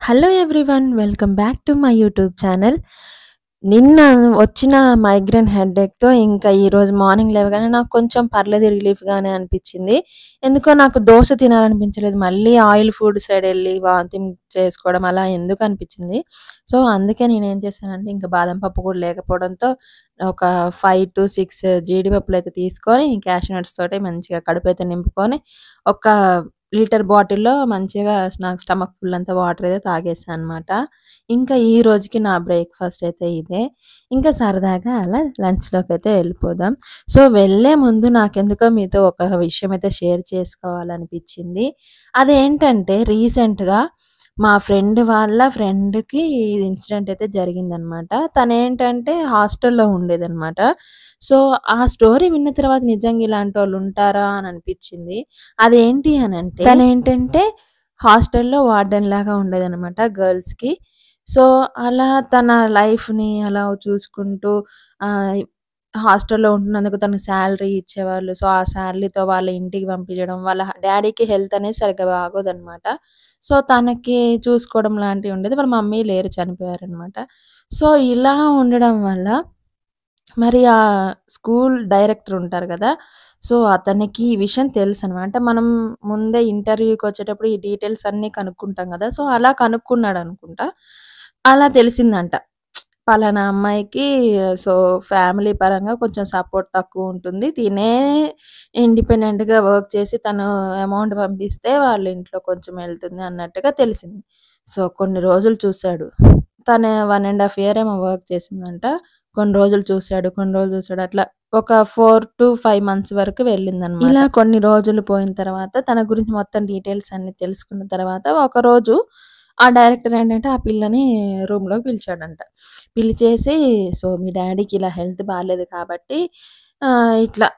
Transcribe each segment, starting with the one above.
Hello everyone, welcome back to my YouTube channel. నిన్న వచ్చిన migraine హెడేక్‌తో ఇంకా ఈరోజు మార్నింగ్ లేవగానే నాకు కొంచెం పర్లేదు రిలీఫ్‌గానే అనిపించింది. ఎందుకో నాకు దోస తినాలనిపించలేదు. మళ్ళీ ఆయిల్ ఫుడ్ సైడ్ ఎళ్లి వామిటింగ్ చేసుకోవడం అలా ఎందుకు అనిపించింది. సో, అందుకే నేనేం చేశానంటే ఇంకా బాదం పప్పు కూడా లేకపోవడంతో ఒక 5-6 జీడిపప్పులైతే తీసుకొని క్యాషూ నట్స్ తోటి మంచిగా కడుపైతే నింపుకొని ఒక లీటర్ బాటిల్‌లో మంచిగా నాకు స్టమక్ ఫుల్ అంతా వాటర్ అయితే తాగేసా అనమాట. ఇంకా ఈ రోజుకి నా బ్రేక్‌ఫాస్ట్ అయితే ఇదే. ఇంకా సరదాగా అలా లంచ్‌లోకైతే వెళ్ళిపోదాం. సో, వెళ్ళే ముందు నాకెందుకో మీతో ఒక విషయం అయితే షేర్ చేసుకోవాలనిపించింది. అదేంటంటే రీసెంట్‌గా మా ఫ్రెండ్ వాళ్ళ ఫ్రెండ్‌కి ఈ ఇన్సిడెంట్ అయితే జరిగిందనమాట. తనేంటంటే హాస్టల్‌లో ఉండేదనమాట. సో, ఆ స్టోరీ విన్న తర్వాత నిజంగా ఇలాంటోళ్ళు ఉంటారా అని అనిపించింది. అదేంటి అనంటే తనేంటంటే హాస్టల్‌లో వార్డెన్‌లాగా ఉండేదనమాట గర్ల్స్‌కి. సో, అలా తన లైఫ్‌ని అలా చూసుకుంటూ ఆహ్, హాస్టల్‌లో ఉంటున్నందుకు తనకు సాలరీ ఇచ్చేవాళ్ళు. సో, ఆ సాలరీతో వాళ్ళ ఇంటికి పంపించడం. వాళ్ళ డ్యాడీకి హెల్త్ అనేది సరిగ్గా బాగోదనమాట. సో, తనకి చూసుకోవడం లాంటివి ఉండేది. వాళ్ళ మమ్మీ లేరు, చనిపోయారనమాట. సో, ఇలా ఉండడం వల్ల మరి ఆ స్కూల్ డైరెక్టర్ ఉంటారు గదా! సో, అతనికి ఈ విషయం తెలుసనమాట. అంటే మనం ముందే ఇంటర్వ్యూకొచ్చేటప్పుడు ఈ డీటెయిల్స్ అన్నీ కనుక్కుంటాం గదా! సో, అలా కనుక్కున్నాడనుకుంటా. అలా తెలిసిందంట. పలానా అమ్మాయికి సో, ఫ్యామిలీ పరంగా కొంచెం సపోర్ట్ తక్కువుంటుంది. తినే ఇండిపెండెంట్‌గా వర్క్ చేసి తను అమౌంట్ పంపిస్తే వాళ్ళ ఇంట్లో కొంచెం ఎళ్తుంది అన్నట్టుగా తెలిసింది. సో, కొన్ని రోజులు చూసాడు. తను 1 ½ ఇయర్ ఏమో వర్క్ చేసిందంట. కొన్ని రోజులు చూసాడు, కొన్ని రోజులు చూసాడు. అట్లా ఒక 4-5 మంత్స్ వరకు వెళ్ళిందనమాట. ఇలా కొన్ని రోజులు పోయిన తర్వాత తన గురించి మొత్తం డీటెయిల్స్ అన్నీ తెలుసుకున్న తర్వాత ఒకరోజు ఆ డైరెక్టర్ ఏంటంటే ఆ పిల్లని రూమ్‌లోకి పిలిచాడంట. పిలిచేసి "సో, మీ డ్యాడీకి ఇలా హెల్త్ బాలేదు కాబట్టి ఇట్లా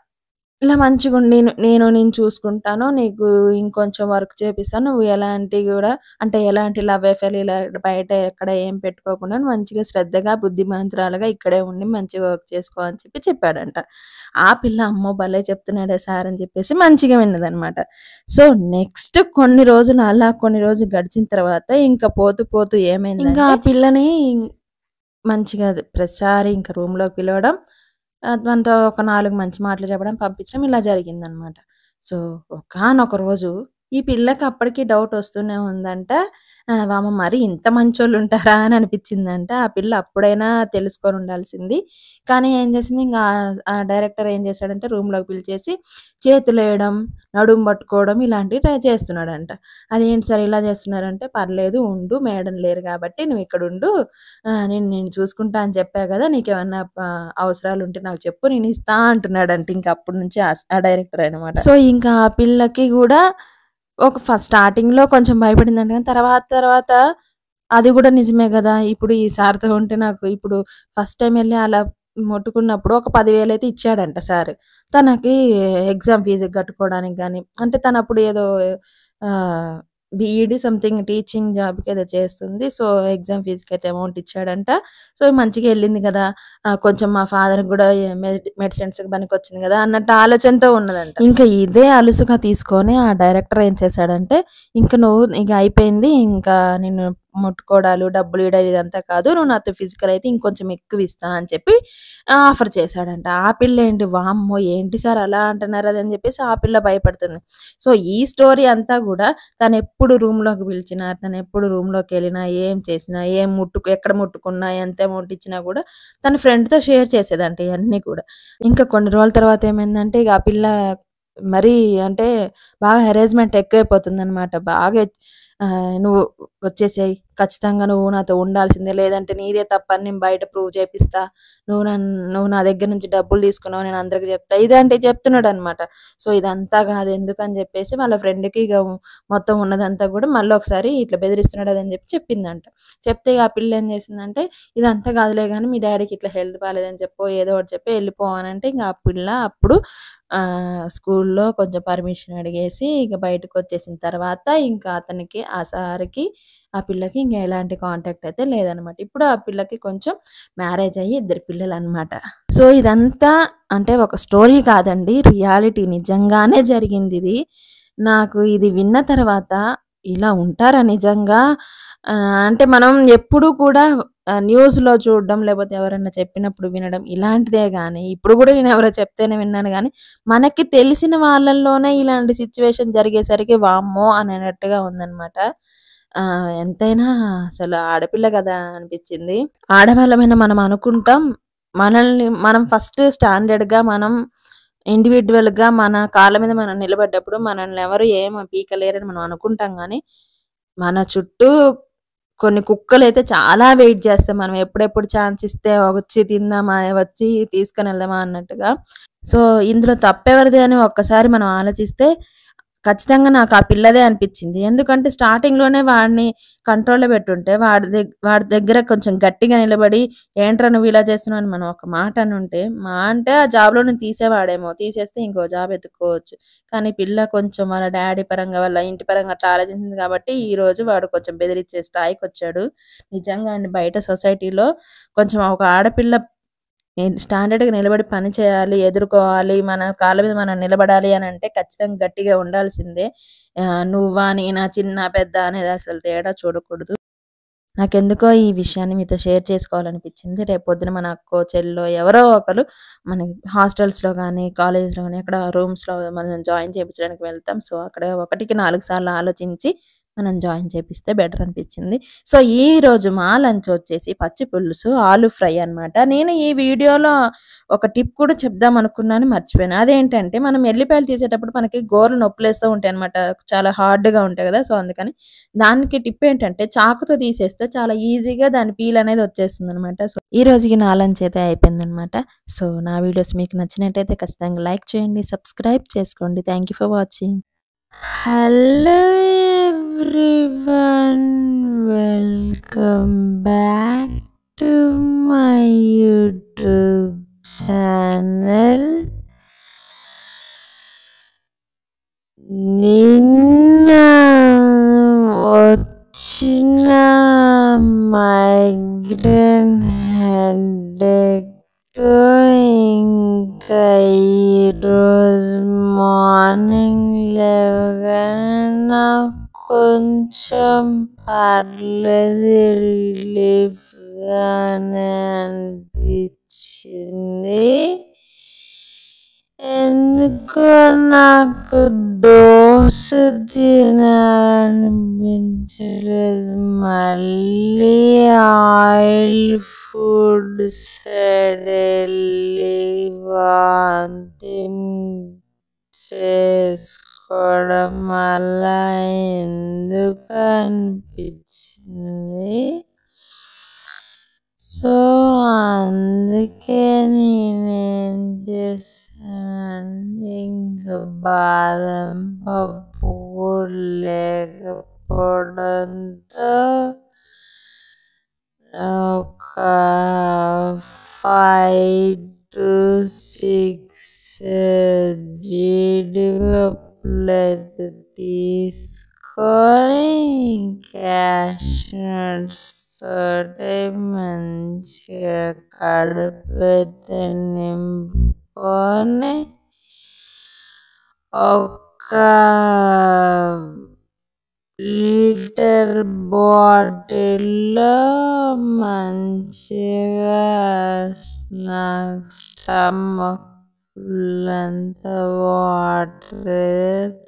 ఇలా మంచిగుండు. నేను చూసుకుంటాను. నీకు ఇంకొంచెం వర్క్ చేపిస్తాను. నువ్వు ఎలాంటి గూడా అంటే ఎలాంటి లవ్ అఫైర్‌లు ఇలా బయట ఎక్కడ ఏం పెట్టుకోకుండా నువ్వు మంచిగా శ్రద్ధగా, బుద్ధిమంతురాలుగా ఇక్కడే ఉండి మంచిగా వర్క్ చేసుకో" అని చెప్పాడంట. ఆ పిల్ల అమ్మో! భలే చెప్తున్నాడే సార్ అని చెప్పేసి మంచిగా విన్నదనమాట. సో, నెక్స్ట్ కొన్ని రోజులు గడిచిన తర్వాత ఇంకా పోతూ పోతూ ఏమైందంటే ఇంకా ఆ పిల్లని మంచిగా ప్రతిసారి ఇంక రూమ్‌లోకి పిలవడం, దాంతో ఒక 4 మంచి మాటలు చెప్పడం, పంపించడం ఇలా జరిగిందనమాట. సో, ఒకానొక రోజు ఈ పిల్లకి అప్పటికి డౌట్ వస్తూనే ఉందంట. వామ్మో! మరి ఇంత మంచోళ్ళుంటారా అని అనిపించిందంట. ఆ పిల్ల అప్పుడైనా తెలుసుకొని ఉండాల్సింది. కానీ ఏం చేసింది ఇంగా ఆ డైరెక్టర్ ఏం చేశాడంటే రూమ్‌లోకి పిలిచేసి చేతులేయడం, నడుము పట్టుకోవడం ఇలాంటివి చేస్తున్నాడంట. అదేంటి సార్ ఇలా చేస్తున్నారంటే, "పర్లేదు ఉండు మేడం లేరు కాబట్టి నువ్విక్కడుండు. నేను నేను చూసుకుంటా అని చెప్పా గదా! నీకేమన్నా అవసరాలుంటే నాకు చెప్పు నేనిస్తా" అంటున్నాడంట ఇంక అప్పటి నుంచి ఆ డైరెక్టర్ అనమాట. సో, ఇంకా ఆ పిల్లకి గూడా స్టార్టింగ్‌లో కొంచెం భయపడిందంట గానీ తర్వాత తర్వాత అది గూడా నిజమే గదా! ఇప్పుడు ఈ సార్‌తో ఉంటే నాకు ఇప్పుడు ఫస్ట్ టైమ్ ఎళ్లి అలా ముట్టుకున్నప్పుడు ఒక 10,000 అయితే ఇచ్చాడంట సారు. తనకి ఎగ్జామ్ ఫీజుకి కట్టుకోవడానికి గాని, అంటే తనప్పుడు ఏదో ఆహ్, బీఈడీ సంథింగ్ టీచింగ్ జాబ్‌కి ఏదో చేస్తుంది. సో, ఎగ్జామ్ ఫీజ్‌కైతే అమౌంట్ ఇచ్చాడంట. సో, మంచిగా ఎళ్ళింది గదా! కొంచెం మా ఫాదర్‌కి గూడా మెడిసిన్స్‌కి పనికొచ్చింది గదా! అన్నట్టు ఆలోచనతో ఉన్నదంట. ఇంకా ఇదే అలుసుగా తీసుకొని ఆ డైరెక్టర్ ఏం చేశాడంటే, "ఇంక నువ్వు ఇగ అయిపోయింది. ఇంకా నిన్ను ముట్టుకోవడాలు, డబ్బులు ఇయడం ఇదంతా కాదు. నువ్వు నాతో ఫిజికల్ అయితే ఇంకొంచెం ఎక్కువ ఇస్తా" అని చెప్పి ఆఫర్ చేశాడంట. ఆ పిల్లేంటి వామ్మో! ఏంటి సార్ అలా అంటున్నారు అని చెప్పేసి ఆ పిల్ల భయపడుతుంది. సో, ఈ స్టోరీ అంతా గూడా తనెప్పుడు రూమ్‌లోకి పిలిచినా, తనెప్పుడు రూమ్‌లోకెళ్ళినా, ఏం చేసినా, ఎక్కడ ముట్టుకున్నా, ఎంత అమౌంట్ ఇచ్చినా గూడా తన ఫ్రెండ్‌తో షేర్ చేసేదంట ఇయన్నీ కూడా. ఇంకా కొన్ని రోజుల తర్వాత ఏమైందంటే ఇగ ఆ పిల్ల మరీ అంటే బాగా హెరాస్మెంట్ ఎక్కువైపోతుందనమాట. "నువ్వు వచ్చేసేయి. ఖచ్చితంగా నువ్వు నాతో ఉండాల్సిందే. లేదంటే నీదే తప్పని నేను బయట ప్రూవ్ చేపిస్తా. నువ్వు నా దగ్గర నుంచి డబ్బులు తీసుకున్నావు నేను అందరికి చెప్తా." ఇలాంటివి చెప్తున్నాడనమాట. సో, ఇదంతా కాదు ఎందుకని చెప్పేసి వాళ్ళ ఫ్రెండ్‌కి ఇగ మొత్తం ఉన్నదంతా గూడా మళ్ళొకసారి ఇట్లా బెదిరిస్తున్నాడు అదని చెప్పి చెప్పిందంట. చెప్తే ఇగ ఆ పిల్ల ఏం చేసిందంటే, "ఇదంతా కాదులే గానీ మీ డ్యాడీకి ఇట్లా హెల్త్ బాలేదని చెప్పో, ఏదో ఒకటి చెప్పి ఎళ్ళిపో" అనంటే ఇంగ ఆ పిల్ల అప్పుడు స్కూల్లో కొంచెం పర్మిషన్ అడిగేసి ఇక బయటకొచ్చేసిన తర్వాత ఇంకా అతనికి ఆ సార్‌కి, ఆ పిల్లకి ఇంక ఎలాంటి కాంటాక్ట్ అయితే లేదనమాట. ఇప్పుడు ఆ పిల్లకి కొంచెం మ్యారేజ్ అయ్యి 2 పిల్లలనమాట. సో, ఇదంతా అంటే ఒక స్టోరీ కాదండి. రియాలిటీ నిజంగానే జరిగిందిది. నాకు ఇది విన్న తర్వాత ఇలా ఉంటారా నిజంగా? అంటే మనం ఎప్పుడూ కూడా న్యూస్‌లో చూడడం, లేపోతే ఎవరైనా చెప్పినప్పుడు వినడం ఇలాంటిదే గానీ, ఇప్పుడు గూడా నేనెవరో చెప్తేనే విన్నాను గానీ, మనకి తెలిసిన వాళ్ళల్లోనే ఇలాంటి సిట్యుయేషన్ జరిగేసరికి వామ్మో! అనేటట్టుగా ఉందనమాట. ఎంతైనా అసలు ఆడపిల్ల గదా! అనిపిచ్చింది. ఆడవాళ్ళమైన మనం అనుకుంటాం. మనల్ని మనం ఫస్ట్ స్టాండర్డ్‌గా మనం ఇండివిడ్యువల్‌గా మన కాళ్ళ మీద మనం నిలబడ్డప్పుడు మనల్ని ఎవరు ఏం పీకలేరని మనం అనుకుంటాం గానీ, మన చుట్టూ కొన్ని కుక్కలైతే చాలా వెయిట్ చేస్తాయి. మనం ఎప్పుడెప్పుడు ఛాన్స్ ఇస్తే వచ్చి తిందామా, వచ్చి తీసుకొనెళ్దామా అన్నట్టుగా. సో, ఇందులో తప్పెవరిది అని ఒక్కసారి మనం ఆలోచిస్తే, ఖచ్చితంగా నాకు ఆ పిల్లదే అనిపిచ్చింది. ఎందుకంటే స్టార్టింగ్‌లోనే వాడిని కంట్రోల్‌లో పెట్టుంటే, వాడి దగ్గర కొంచెం గట్టిగా నిలబడి, "ఏంట్రా నువ్వు ఇలా చేస్తున్నావు" అని మనం ఒక మాట అనుంటే, మహా అంటే ఆ జాబ్‌లో నుంచి తీసేవాడేమో. తీసేస్తే ఇంకో జాబ్ ఎతుక్కోవచ్చు. కానీ పిల్ల కొంచెం వాళ్ళ డ్యాడీ పరంగా, వాళ్ళ ఇంటి పరంగా అట్లా ఆలోచించింది కాబట్టి, ఈరోజు వాడు కొంచెం బెదిరిచ్చే స్థాయికొచ్చాడు. నిజంగా అండి బయట సొసైటీలో కొంచెం ఒక ఆడపిల్ల స్టాండర్డ్‌గా నిలబడి పని చేయాలి, ఎదుర్కోవాలి, మన కాళ్ళ మీద మనం నిలబడాలి అనంటే ఖచ్చితంగా గట్టిగా ఉండాల్సిందే. నువ్వా, నేనా, చిన్న, పెద్ద అనేది అసలు తేడా చూడకూడదు. నాకెందుకో ఈ విషయాన్ని మీతో షేర్ చేసుకోవాలనిపించింది. రేపొద్దున మన అక్కో, చెల్లో ఎవరో ఒకళ్ళు మనకి హాస్టల్స్‌లో గానీ, కాలేజ్‌లో గానీ ఎక్కడ రూమ్స్‌లో మనం జాయిన్ చేపించడానికి వెళ్తాం. సో, అక్కడ ఒకటికి 4 సార్లు ఆలోచించి మనం జాయిన్ చేపిస్తే బెటర్ అనిపించింది. సో, ఈరోజు మా లంచ్ వచ్చేసి పచ్చి పులుసు, ఆలు ఫ్రై అనమాట. నేను ఈ వీడియోలో ఒక టిప్ కూడా చెప్దామనుకున్నాను మర్చిపోయాను. అదేంటంటే మనం ఎల్లిపాయలు తీసేటప్పుడు మనకి గోర్లు నొప్పులేస్తూ ఉంటాయన్నమాట. చాలా హార్డ్‌గా ఉంటాయి గదా! సో, అందుకని దానికి టిప్ ఏంటంటే చాకుతో తీసేస్తే చాలా ఈజీగా దాని పీల్ అనేది వచ్చేస్తుందనమాట. సో, ఈ రోజుకి నా లంచ్ అయితే అయిపోయిందనమాట. సో, నా వీడియోస్ మీకు నచ్చినట్టయితే ఖచ్చితంగా లైక్ చేయండి, సబ్స్క్రైబ్ చేసుకోండి. Thank you for watching. Hello everyone, welcome back to my YouTube channel. నిన్న వచ్చిన మైగ్రేన్ హెడేక్‌తో ఇంకా ఈరోజు మార్నింగ్ లేవగానే నాకు కొంచెం పర్లేదు, రిలీఫ్‌గానే అనిపించింది. ఎందుకో నాకు దోస తినాలనిపించలేదు. మళ్ళీ ఆయిల్ ఫుడ్ సైడ్ ఎళ్ళి వాంతింగ్ చేసుకోవడం అలా ఎందుకు అనిపించింది. సో, అందుకే నేనేం చేశానంటే ఇంక బాదం పప్పు కూడా లేకపోవడంతో ఒక 5-6 జీడిపప్పులైతే తీసుకొని క్యాష్యూ నట్స్ తోటి మంచిగా కడుపైతే నింపుకొని ఒక లీటర్ బాటిల్‌లో మంచిగా నాకు స్టమక్ ఫుల్లంత వాటర్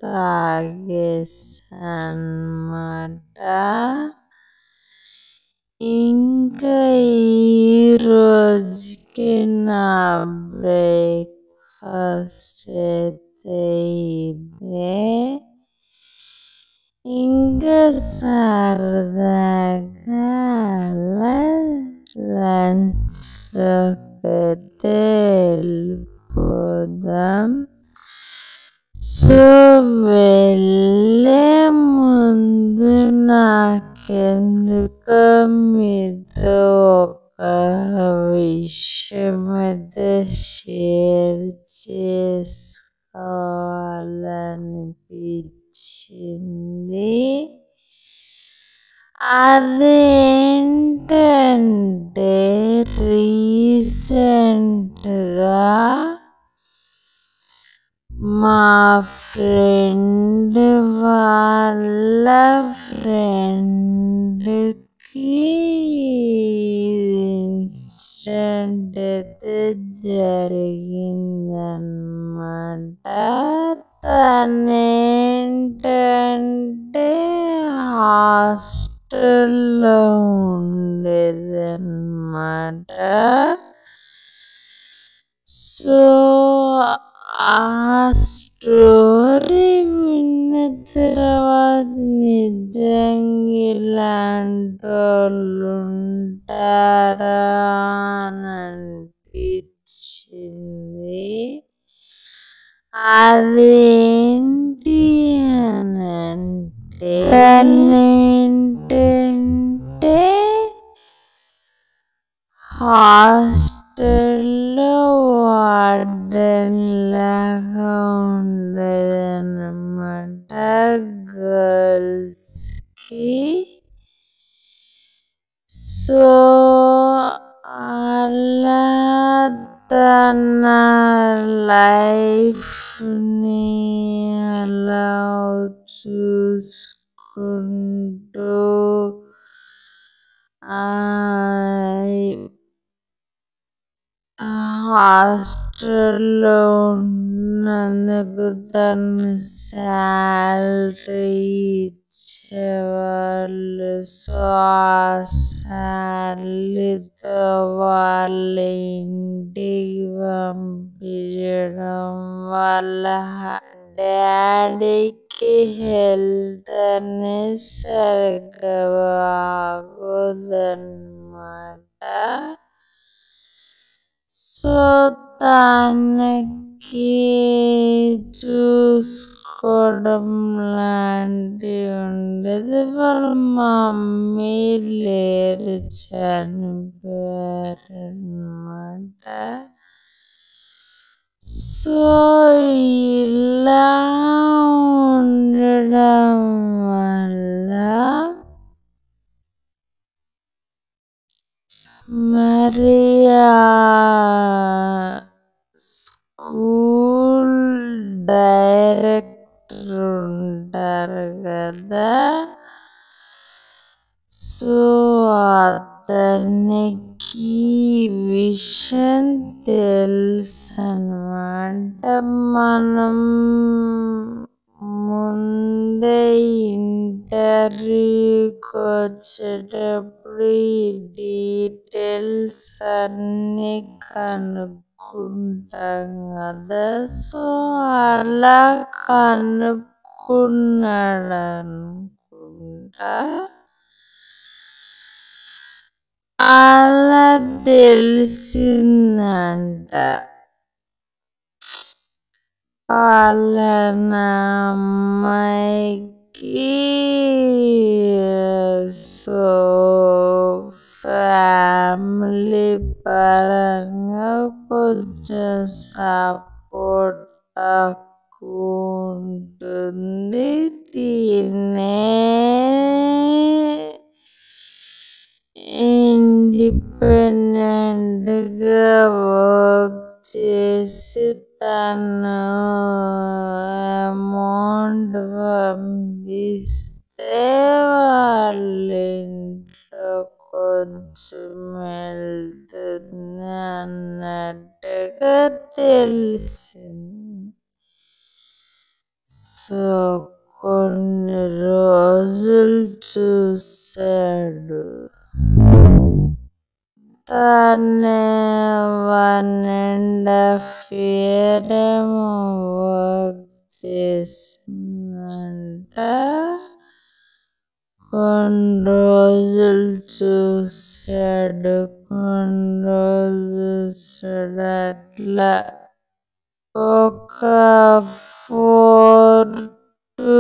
తాగేసానన్నమాట. ఇంకా ఈరోజుకి నా బ్రేక్‌ఫాస్ట్ అయితే ఇదే. ఇంకా సరదాగా అలా లంచ్‌లోకైతే వెళ్ళిపోదాం. సో, వెళ్ళే ముందు నాకెందుకో మీతో ఒక విషయం అయితే షేర్ చేసుకోవాలనిపించింది. అదేంటంటే రీసెంట్‌గా మా ఫ్రెండ్ వాళ్ళ ఫ్రెండ్కి ఇన్సిడెంట్ అయితే జరిగిందన్నమాట. తనేంటంటే హాస్టల్లో ఉండేదన్నమాట. సో ఆ స్టోరీ విన్న తర్వాత నిజంగా ఇలాంటోళ్ళు ఉంటారా అని అనిపించింది. అదేంటి అని అంటే తనేంటంటే హాస్టల్లో వార్డెన్ లాగా ఉండేదన్నమాట గర్ల్స్కి. సో అలా తన లైఫ్ని అలా చూసుకుంటూ హాస్టల్లో ఉన్నందుకు తను శాలరీ ఇచ్చేవాళ్ళు. సో ఆ శాలరీతో వాళ్ళ ఇంటికి పంపించడం, వాళ్ళ డాడీకి హెల్త్ అనేది సరిగ్గా బాగోదన్నమాట. సో తనకి చూసుకోవడం లాంటివి ఉండేది. వాళ్ళ మమ్మీ లేరు, చనిపోయారన్నమాట. సో ఇలా ఉండడం వల్ల మరి స్కూల్ డైరెక్టర్ ఉంటారు కదా, సో అతనికి విషయం తెలుసు అన్నమాట. మనం ముందే ఇంటర్వ్యూకి వచ్చేటప్పుడు ఈ డీటెయిల్స్ అన్నీ కనుక్కుంటాం కదా. సో అలా కనుక్కున్నాడు అనుకుంటా. అలా తెలిసిందంట వాళ్ళ అమ్మాయికి. సో ఫ్యామిలీ పరంగా కొంచెం సపోర్ట్ తక్కువ ఉంటుంది. తినే ఇండిపెండెంట్గా వర్క్ చేసి తను అమౌంట్ పంపిస్తే వాళ్ళ ఇంట్లో కొంచెం వెళ్తుంది అన్నట్టుగా తెలిసింది. సో కొన్ని రోజులు చూశాడు. తను 1.5 year ఏమో వర్క్ చేసిందంట. కొన్ని రోజులు చూశాడు, కొన్ని రోజులు చూశాడు. అట్లా ఒక 4 to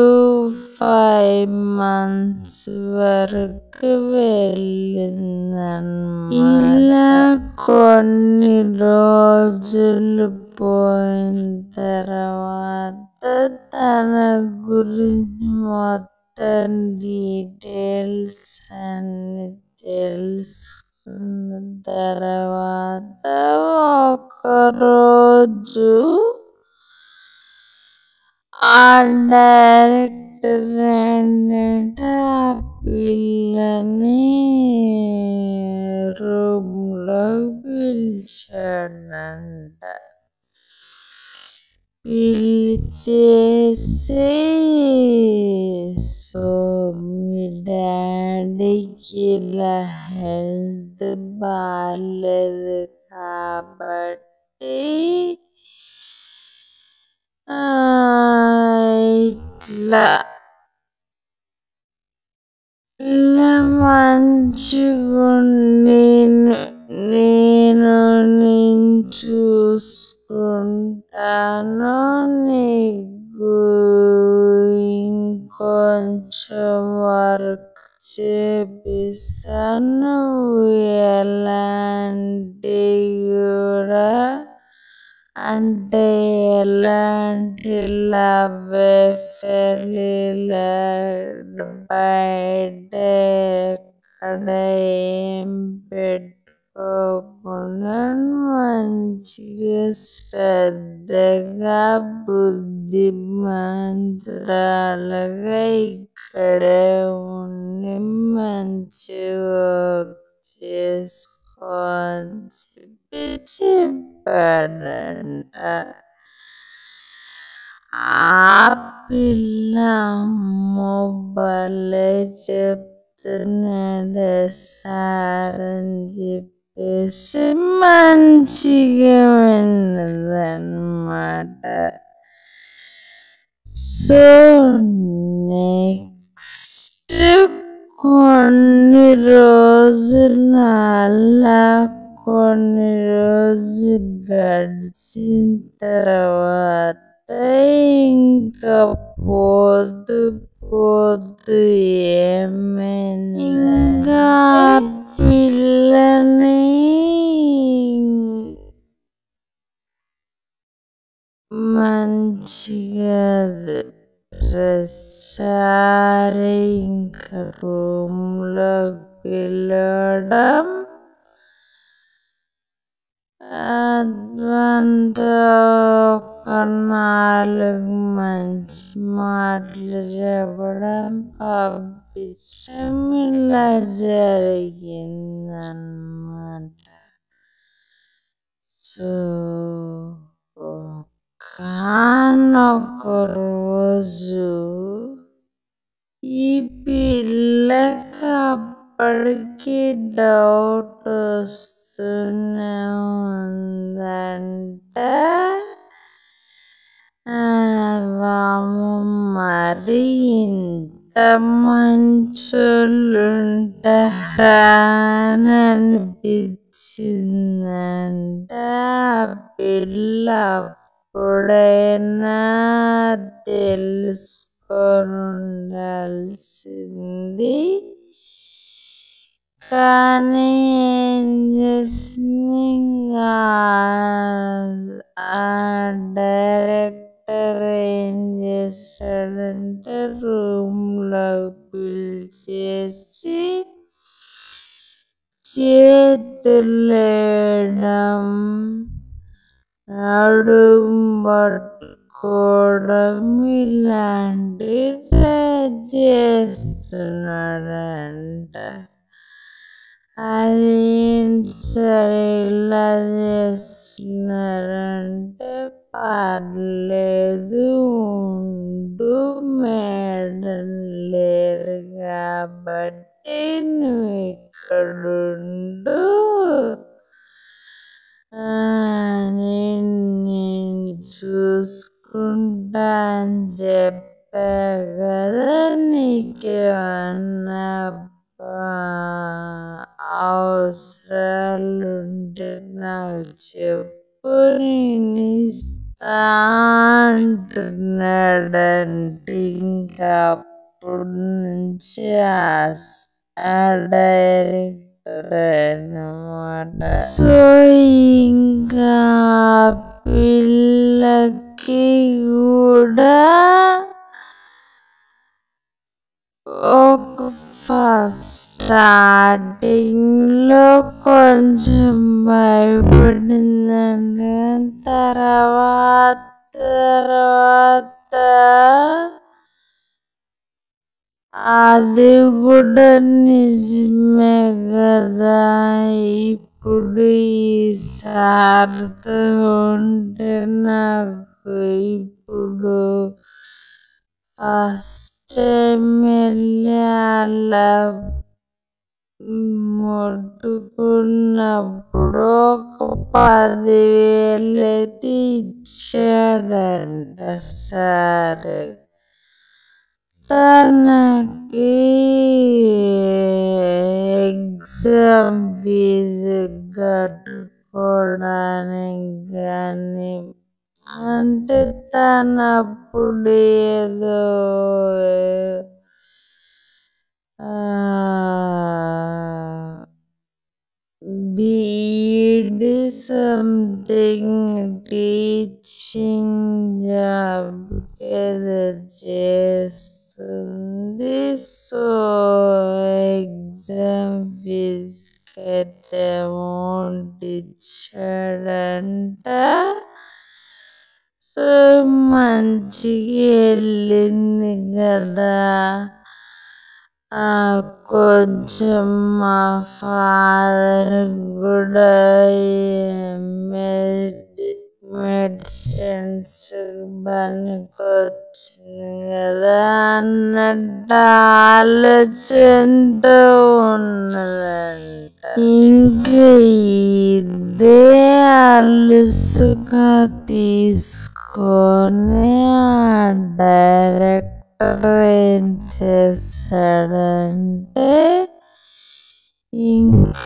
5 months వరకు వెళ్ళిందన్నమాట. ఇలా కొన్ని రోజులు పోయిన తర్వాత తన గురించి మొత్తం డీటెయిల్స్ అన్ని తెలుసుకున్న తర్వాత ఒకరోజు ఆ డైరెక్టర్ ఏంటంటే ఆ పిల్లని రూమ్లోకి పిలిచాడంట. పిలిచేసి సో మీ డాడీకి ఇలా హెల్త్ బాగాలేదు కాబట్టి ఇట్లా ఇలా నేను చూసుకుంటాను, నీకు ఇంకొంచెం వర్క్ చేపిస్తాను, నువ్వు ఎలాంటి కూడా అంటే ఎలాంటి లవ్ అఫైర్ బయట ఎక్కడ ఏం పెట్టుకోకుండా మంచిగా శ్రద్ధగా బుద్ధిమంతురాలుగా ఇక్కడే ఉండి మంచిగా చేసుకో అని చెప్పాడంట. ఆ పిల్ల భలే చెప్తున్నాడు సార్ అని చెప్పేసి మంచిగా విన్నదన్నమాట. సో నెక్స్ట్ కొన్ని రోజులు గడిచిన తర్వాత ఇంకా పోతూ ఏమైంది, ఇంకా పిల్లని మంచిగా ప్రతిసారి ఇంకా రూమ్లోకి పిలవడం, అదంతా ఒక 4 మంచి మాటలు చెప్పడం పంపించడం ఇలా జరిగిందన్నమాట. సో ఒకానొక రోజు ఈ పిల్లకి అప్పటికి డౌట్ వస్తూనే ఉందంట, మరి ఇంత మంచోళ్ళుంటారా అని అనిపించిందంట. పిల్ల అప్పుడైనా తెలుసుకొని ఉండాల్సింది, కానీ ఏం చేసింది, ఇంకా ఆ డైరెక్టర్ ఏం చేశాడంటే రూమ్లోకి పిలిచేసి చేతులేయడం, నడుము పట్టుకోవడం ఇలాంటివి చేస్తున్నాడంట. అదేంటి సరే ఇలా చేస్తున్నారంటే, పర్లేదు ఉండు, మేడం లేరు కాబట్టి నువ్వు ఇక్కడుండు, నేను చూసుకుంటా అని చెప్పా కదా, నీకేమన్నా అవసరాలుంటే నాకు చెప్పు, నేను ఇస్తా అంటున్నాడంటే ఇంకా అప్పుడు నుంచి ఆ డైరెక్టర్ అన్నమాట. సో ఇంకా పిల్లకి కూడా ఒక స్టార్టింగ్లో కొంచెం భయపడిందండి, తర్వాత తర్వాత అది కూడా నిజమే కదా. ఇప్పుడు ఈ సార్తో ఉంటే నాకు ఇప్పుడు ఫస్ట్ టైం వెళ్ళి అలా ముట్టుకున్నప్పుడు ఒక 10,000 అయితే ఇచ్చాడంట సార్. తనకి ఎగ్జామ్ ఫీజు కట్టుకోవడానికి కానీ, అంటే తనప్పుడు ఏదో బీఈడ్ సంథింగ్ టీచింగ్ జాబ్ ఏదో చేస్తుంది. సో ఎగ్జామ్ ఫీజుకైతే అమౌంట్ ఇచ్చాడంట. సో మంచిగా వెళ్ళింది కదా. కొంచెం మా ఫాదర్ కూడా మెడిసిన్స్ పనికొచ్చింది కదా అన్నట్టు ఆలోచనతో ఉన్నదంట. ఇంకా ఇదే అలుసుగా తీసుకొని ఆ డైరెక్టర్ ఏం చేశాడంటే, ఇంక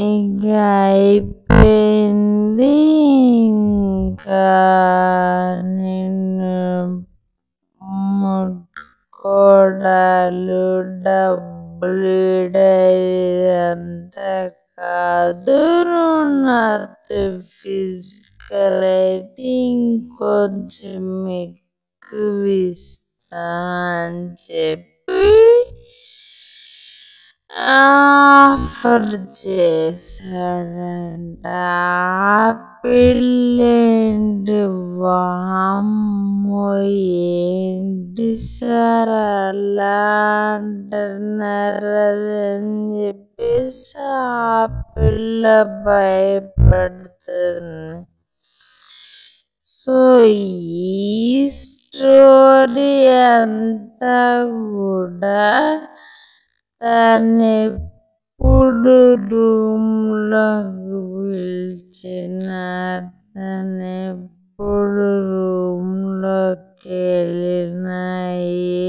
ఇక అయిపోయింది, ఇంకా నిన్ను ముట్టుకోవడాలు డబ్బులు అంతా కాదు, నువ్వు నాతో ఫిజికల్ అయితే ఇంకొంచెం ఎక్కువ ఇస్తా అని చెప్పి ఆఫర్ చేశాడంట. ఆ పిల్లేంటి వామ్మో ఏంటి సార్ అలా అంటున్నారు అని చెప్పేసి ఆ పిల్ల భయపడుతుంది. సో ఈ స్టోరీ అంతా కూడా తనెప్పుడు రూమ్లోకి పిలిచిన, తనెప్పుడు రూమ్లోకి వెళ్ళినా,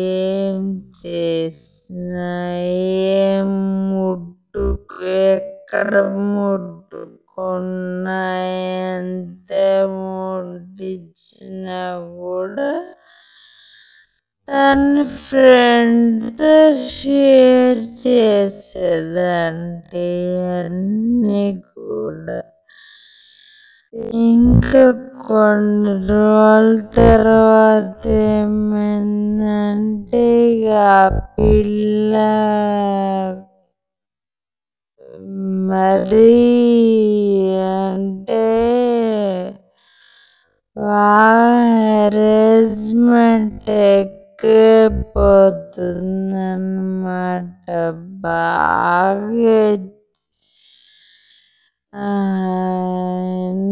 ఏం చేసినా, ఎక్కడ ముట్టుకున్నా, ఎంత అమౌంట్ ఇచ్చినా కూడా తన ఫ్రెండ్తో షేర్ చేసేదంటే అన్నీ కూడా. ఇంకా కొన్ని రోజుల తర్వాత ఏమైందంటే, ఇక ఆ పిల్ల మరీ అంటే హెరాస్మెంట్ ఎక్కువైపోతుందన్నమాట. బాగా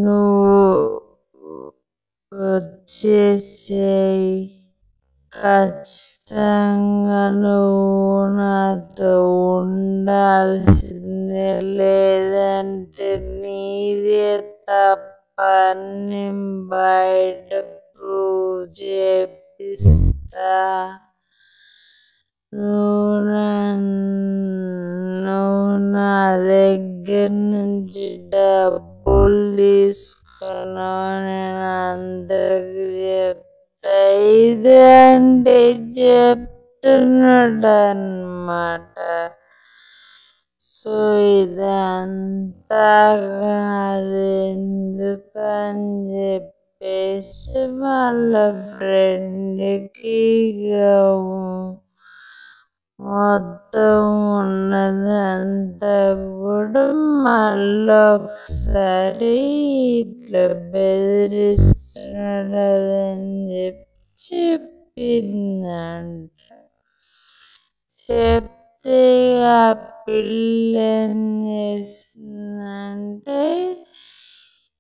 నువ్వు వచ్చేసేయ్, ఖచ్చితంగా నువ్వు నాతో ఉండాల్సిందే, లేదంటే నీదే తప్ప నేను బయట ప్రూవ్ చేపిస్తా, నువ్వు నా దగ్గర నుంచి డబ్బులు తీసుకున్నావు, నేను అందరికి చెప్తా, ఇదంటే చెప్తున్నాడు అన్నమాట. సో ఇదంతా కాదు ఎందుకని చెప్పేసి వాళ్ళ ఫ్రెండ్కి మొత్తం ఉన్నదంతా కూడా మళ్ళొకసారి ఇట్లా బెదిరిస్తున్నాడని చెప్పిందంట. చెప్తే ఆ పిల్ల ఏం చేసిందంటే,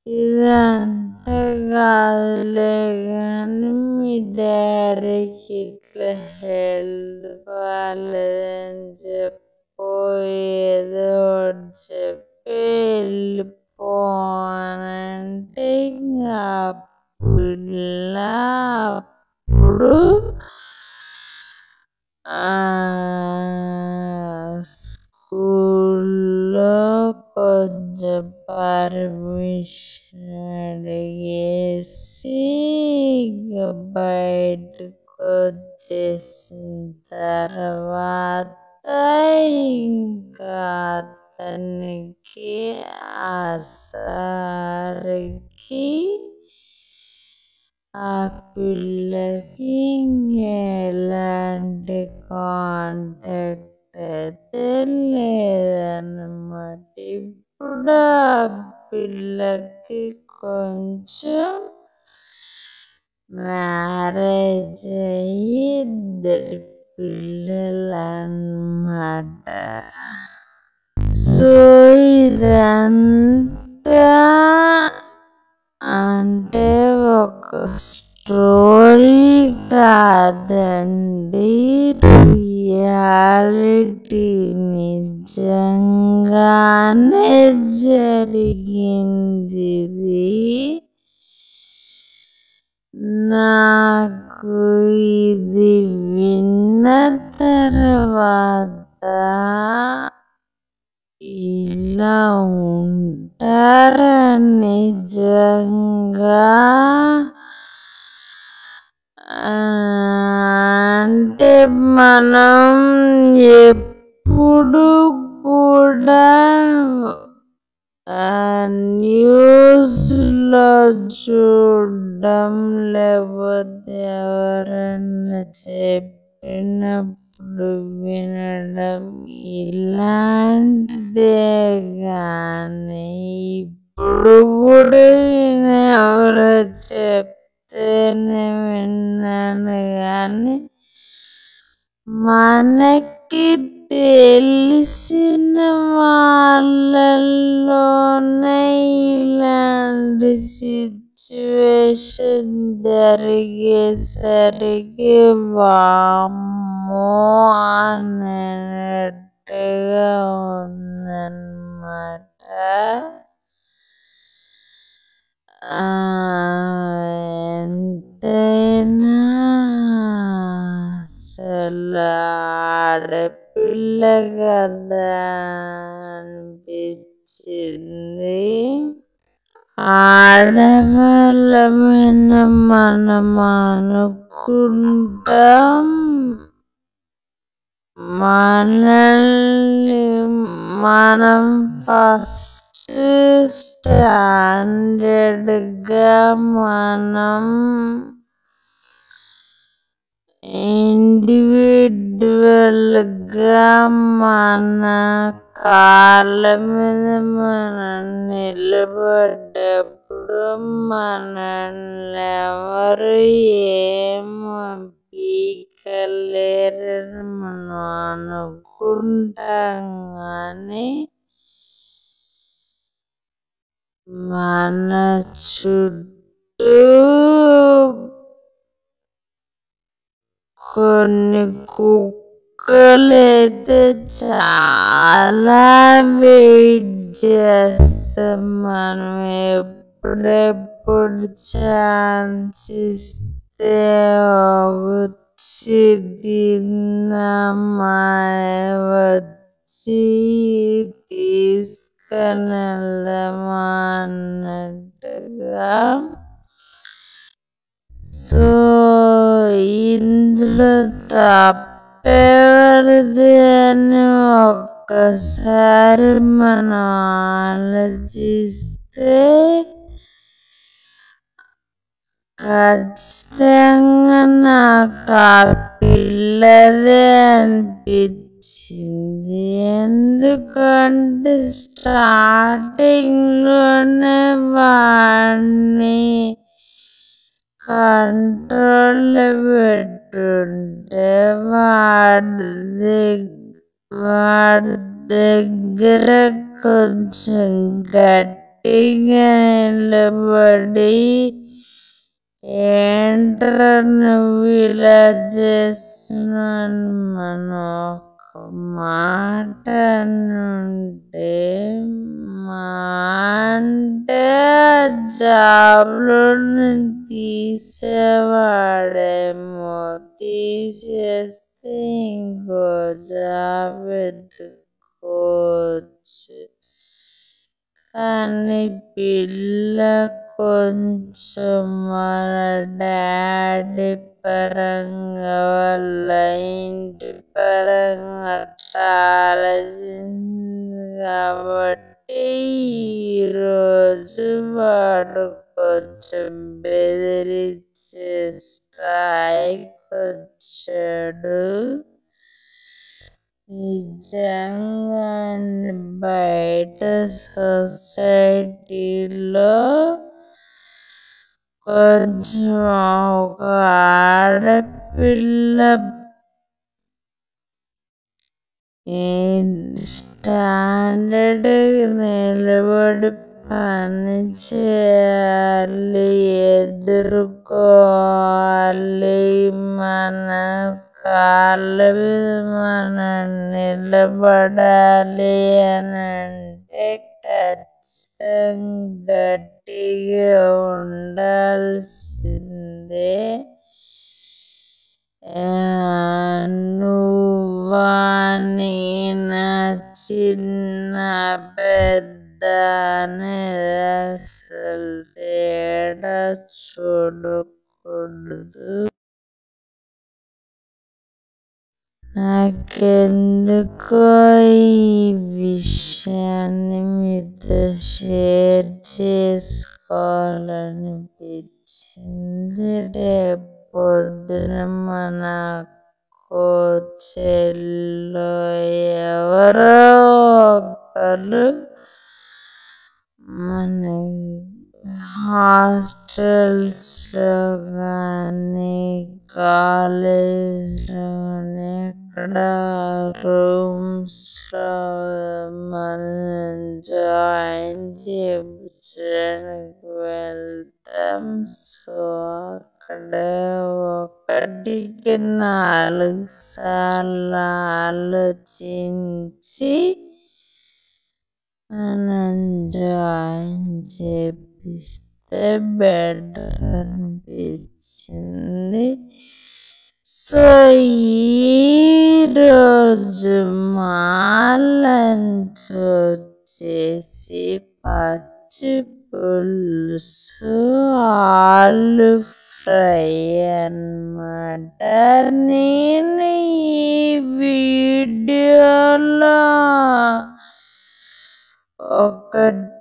ఇదంతా కాదులే కానీ మీ డాడీకి ఇట్లా హెల్త్ బాగాలేదని చెప్పు, ఏదో ఒకటి చెప్పి వెళ్ళిపో అని అంటే, ఇంకా పిల్ల అప్పుడు స్కూల్లో కొంచెం పర్మిషన్ అడిగేసి ఇక బయటకు వచ్చేసిన తర్వాత ఇంకా అతనికి ఆ సార్కి ఆ పిల్లకి ఎలాంటి కాంటాక్ట్ అయితే లేదన్నమాట. ఇప్పుడు ఆ పిల్లకి కొంచెం మ్యారేజ్ అయ్యి ఇద్దరు పిల్లలన్నమాట. సో ఇదంతా అంటే ఒక స్టోరీ కాదండి, రియాలిటీ నిజంగానే జరిగింది ఇది. నాకు ఇది విన్న తర్వాత ఇలా ఉంటారా నిజంగా అంటే మనం ఎప్పుడు కూడా న్యూస్లో చూడడం లేకపోతే ఎవరన్నా చెప్పినప్పుడు వినడం ఇలాంటిదే కానీ ఇప్పుడు కూడా నేను ఎవరో చెప్తేనే విన్నాను కానీ మనకి తెలిసిన వాళ్ళల్లోనే ఇలాంటి సిచ్యువేషన్ జరిగేసరికి వామ్మో అన్నట్టుగా ఉందన్నమాట. ఎంతైనా అసలు ఆడపిల్ల కదా అనిపించింది. ఆడవాళ్ళమైన మనం అనుకుంటాం మనల్ని మనం ఫస్ట్ స్టాండర్డ్గా మనం ఇండివిడ్యువల్గా మన కాళ్ళ మీద మనం నిలబడ్డప్పుడు మనల్ని ఎవరు ఏం పీకలేరని మనం అనుకుంటాం కానీ మన చుట్టూ కొన్ని కుక్కలైతే చాలా వెయిట్ చేస్తాం మనం ఎప్పుడెప్పుడు ఛాన్స్ ఇస్తే వచ్చి తిందామా, వచ్చి తీసుకొని వెళ్దామా అన్నట్టుగా. సో ఇందులో తప్పెవరిది అని ఒక్కసారి మనం ఆలోచిస్తే ఖచ్చితంగా నాకు ఆ పిల్లదే అనిపించింది. ఎందుకంటే స్టార్టింగ్లోనే వాడిని కంట్రోల్లో పెట్టుంటే వాడి దగ్గర కొంచెం గట్టిగా నిలబడి ఏంట్రా నువ్వు ఇలా చేస్తున్నావు మనం ఒక మాట అనుంటే మా అంటే జాబ్లో తీసేవాడేమో, తీసేస్తే ఇంకో జాబ్ వెతుక్కోవచ్చు. కానీ పిల్ల కొంచెం వాళ్ళ డాడీ పరంగా వాళ్ళ ఇంటి పరంగా అట్లా ఆలోచించింది కాబట్టి ఈరోజు వాడు కొంచెం బెదిరించే స్థాయికి వచ్చాడు. నిజంగానే బయట సొసైటీలో కొంచెం ఒక ఆడపిల్ల స్టాండర్డ్గా నిలబడి పని చేయాలి, ఎదుర్కోవాలి, మన కాళ్ళ మీద మనం నిలబడాలి అని అంటే ఖచ్చితంగా గట్టిగా ఉండాల్సిందే. నువ్వా నేనా చిన్న పెద్ద అనేది అసలు తేడా చూడకూడదు. నాకెందుకో ఈ విషయాన్ని మీతో షేర్ చేసుకోవాలనిపించింది. రేపు పొద్దున మన అక్కో చెల్లో ఎవరో ఒకరు మన హాస్టల్స్లో కానీ కాలేజ్లో కానీ అక్కడ రూమ్స్లో మనం జాయిన్ చేయించడానికి వెళ్తాం. సో అక్కడ 1కి 4 సార్లు ఆలోచించి మనం జాయిన్ చేపిస్తే బెటర్ అనిపించింది. సో ఈరోజు మా లంచ్ వచ్చేసి పచ్చి పులుసు, ఆలు ఫ్రై అన్నమాట. నేను ఈ వీడియోలో ఒక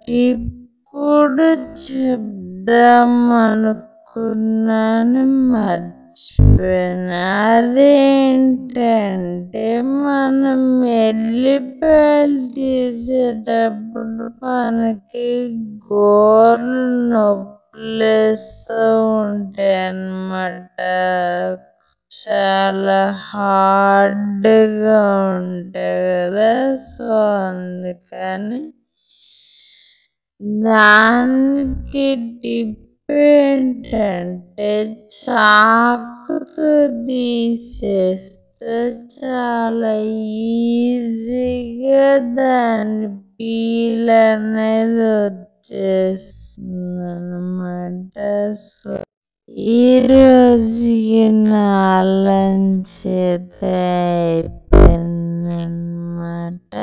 టిప్ కూడా చెప్దామనుకున్నాను, మర్చిపోయాను. అదేంటంటే మనం ఎల్లిపాయలు తీసేటప్పుడు మనకి గోర్లు నొప్పులేస్తూ ఉంటాయి అన్నమాట. చాలా హార్డ్గా ఉంటాయి కదా. సో అందుకని దానికి టిప్ ఏంటంటే చాకుతో తీసేస్తే చాలా ఈజీగా దాని పీల్ అనేది వచ్చేస్తుంది అన్నమాట. సో ఈరోజుకి నా లంచ్ అయితే అయిపోయిందన్నమాట.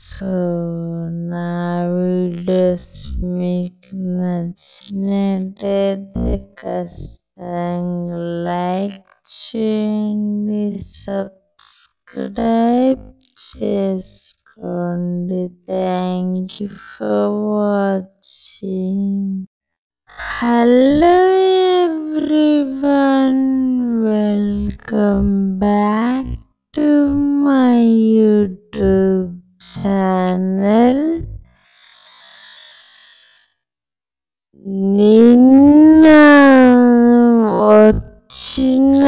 సో నా వీడియోస్ మీకు నచ్చినట్టయితే ఖచ్చితంగా లైక్ చేయండి, సబ్స్క్రైబ్ చేసుకోండి. Thank you for watching. Hello everyone, welcome back to my YouTube channel. నిన్న వచ్చిన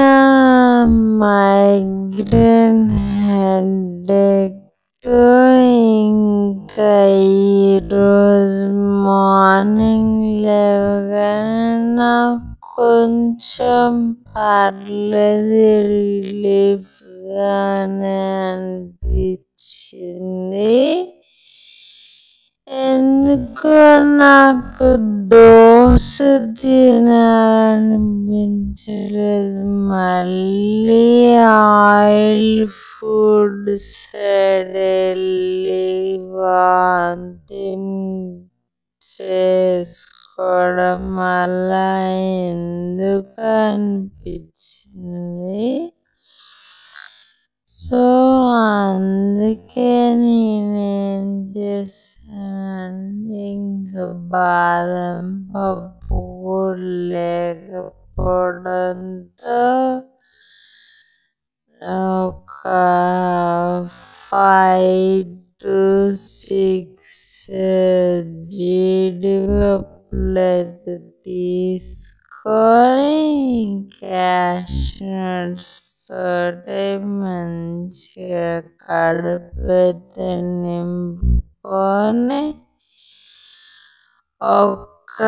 మైగ్రేన్ హెడేక్తో ఇంకా ఈరోజు మార్నింగ్ లేవగానే నాకు కొంచెం పర్లేదు రిలీఫ్గానే అనిపించింది. ఎందుకో నాకు దోశ తినాలనిపించలేదు. మళ్ళీ ఆయిల్ ఫుడ్ సైడ్ వెళ్ళి వాంతింగ్ చేసుకోవడం అలా ఎందుకు అనిపించింది. సో అందుకే నేనేం చేశానంటే ఇంకా బాదం పప్పు లేకపోవడంతో ఒక 5 to 6 జీడిపప్పులు తీసుకొని క్యాష్నట్స్ తోటి మంచిగా కడుపు నింపుకొని ఒక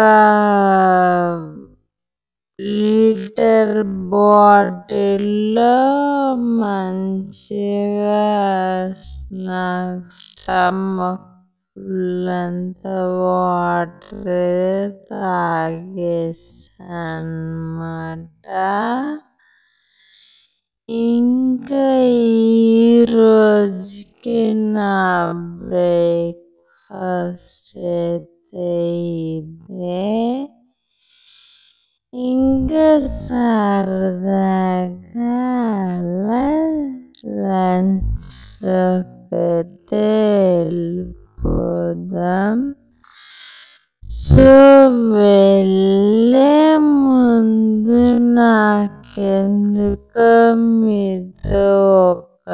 లీటర్ బాటిల్లో మంచిగా స్టమక్ ఫుల్లంత వాటర్ తాగేసానమాట. ఇంకా ఈరోజుకి నా బ్రేక్ఫాస్ట్ అయితే ఇదే. ఇంకా సరదాగా లంచ్లోకి అయితే వెళ్ళిపోదాం. సో వెళ్ళే ముందు నాకెందుకో మీతో ఒక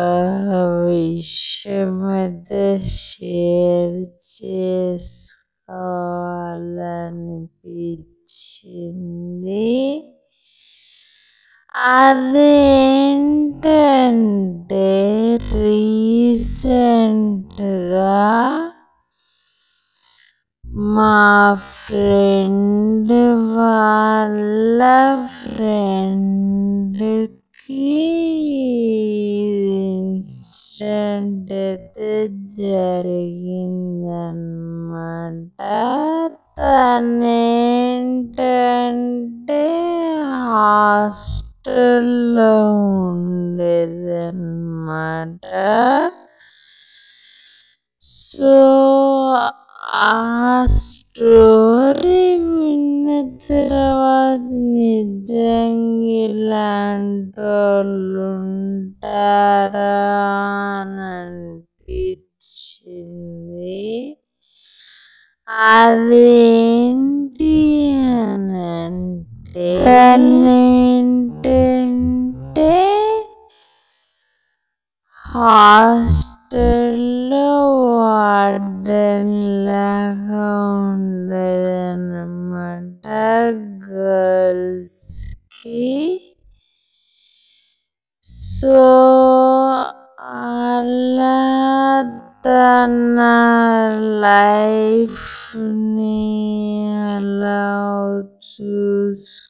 విషయం అయితే షేర్ చేసుకోవాలనిపించింది. అదేంటంటే రీసెంట్గా మా ఫ్రెండ్ వాళ్ళ ఫ్రెండ్కి ఇన్సిడెంట్ అయితే జరిగిందన్నమాట. తనేంటంటే హాస్టల్లో ఉండేదన్నమాట. సో ఆ స్టోరీ విన్న తర్వాత నిజంగా ఇలాంటి వాళ్ళు ఉంటారా అని అనిపించింది. అదేంటి అని అంటే తనేంటంటే హాస్టల్లో వార్డెన్ లాగా ఉండేదన్నమాట గర్ల్స్కి. సో అలా తన లైఫ్ని అలా చూసుకుంటూ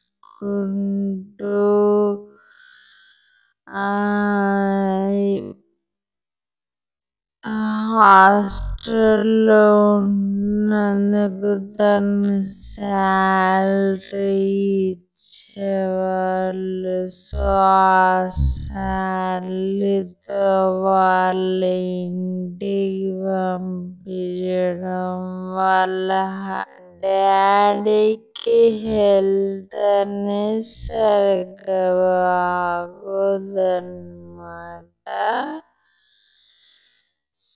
హాస్టల్లో ఉన్నందుకు తను శాలరీ ఇచ్చేవాళ్ళు. సో ఆ శాలరీతో వాళ్ళ ఇంటికి పంపించడం వాళ్ళ డాడీకి హెల్త్ అనేది సరిగ్గా బాగోదన్నమాట.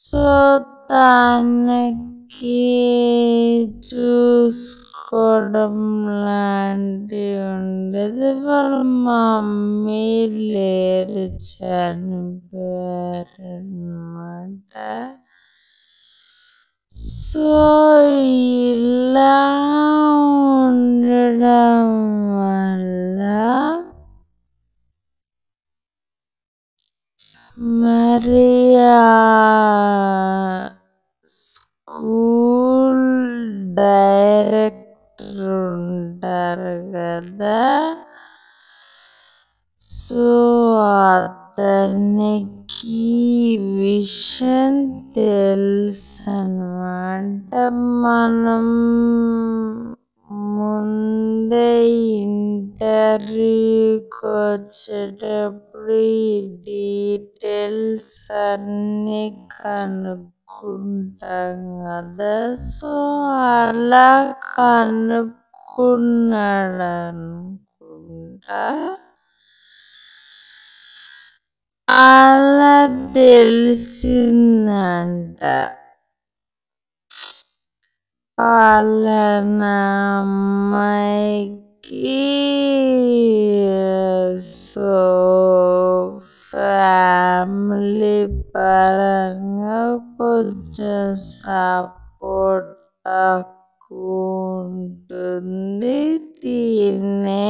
సో తనకి చూసుకోవడం లాంటివి ఉండేది. వాళ్ళ మమ్మీ లేరు, చనిపోయారన్నమాట. సో ఇలా ఉండడం వల్ల మరి స్కూల్ డైరెక్టర్ ఉంటారు కదా, సో అతనికి విషయం తెలుసు అన్నమాట. మనం ముందే ఇంటర్వ్యూకి వచ్చేటప్పుడు ఈ డీటెయిల్స్ అన్నీ కనుక్కుంటాం కదా, సో అలా కనుక్కున్నాడు అనుకుంటా. అలా తెలిసిందంట వాళ్ళ అమ్మాయికి. సో ఫ్యామిలీ పరంగా కొంచెం సపోర్ట్ తక్కువ ఉంటుంది. తినే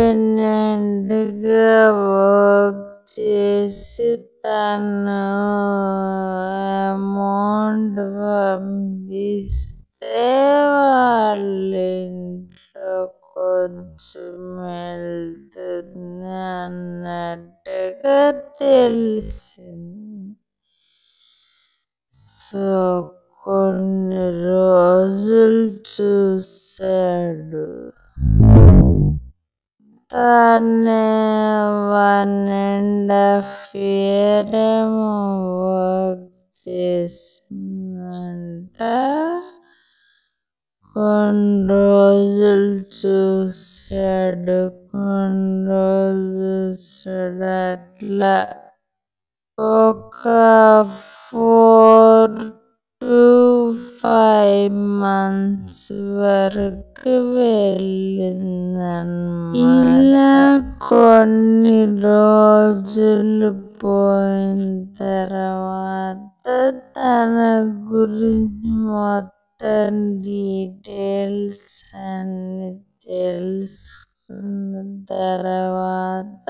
ఇండిపెండెంట్గా వర్క్ చేసి తను అమౌంట్ పంపిస్తే వాళ్ళ ఇంట్లో కొంచెం వెళ్తుంది అన్నట్టుగా తెలిసింది. సో కొన్ని రోజులు చూశాడు. తను 1.5 year ఏమో వర్క్ చేసిందంట. కొన్ని రోజులు చూశాడు, కొన్ని రోజులు చూశాడు. అట్లా ఒక 4 to 5 months వరకు వెళ్ళిందన్నమాట. ఇలా కొన్ని రోజులు పోయిన తర్వాత తన గురించి మొత్తం డీటెయిల్స్ అన్ని తెలుసుకున్న తర్వాత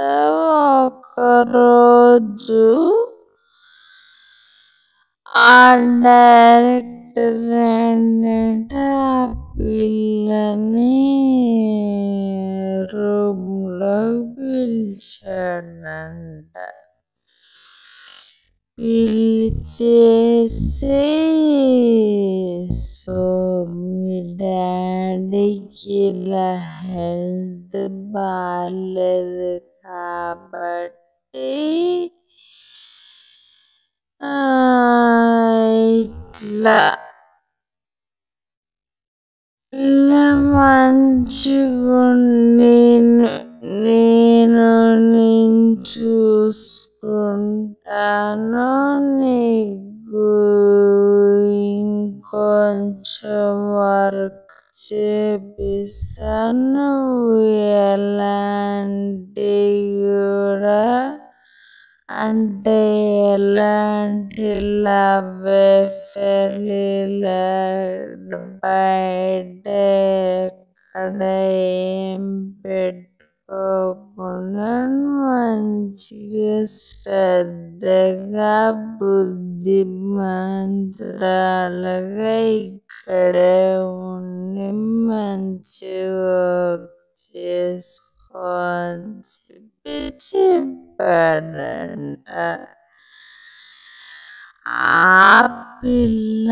ఒకరోజు ఆ డైరెక్టర్ ఏంటంటే ఆ పిల్లని రూమ్లోకి పిలిచాడంట. పిలిచేసి, సో మీ డాడీకి ఇలా హెల్త్ బాగాలేదు కాబట్టి ఇలా మంచిగుండి నేను చూసుకుంటాను, నీకు ఇంకొంచెం వర్క్ చేపిస్తాను, నువ్వు ఎలాంటి కూడా అంటే ఎలాంటి లవ్ అఫైర్ బయట ఎక్కడ ఏం పెట్టుకోకుండా మంచిగా శ్రద్ధగా బుద్ధిమంతురాలుగా ఇక్కడే ఉండి మంచిగా చేసుకో అని చెప్పాడంట. ఆ పిల్ల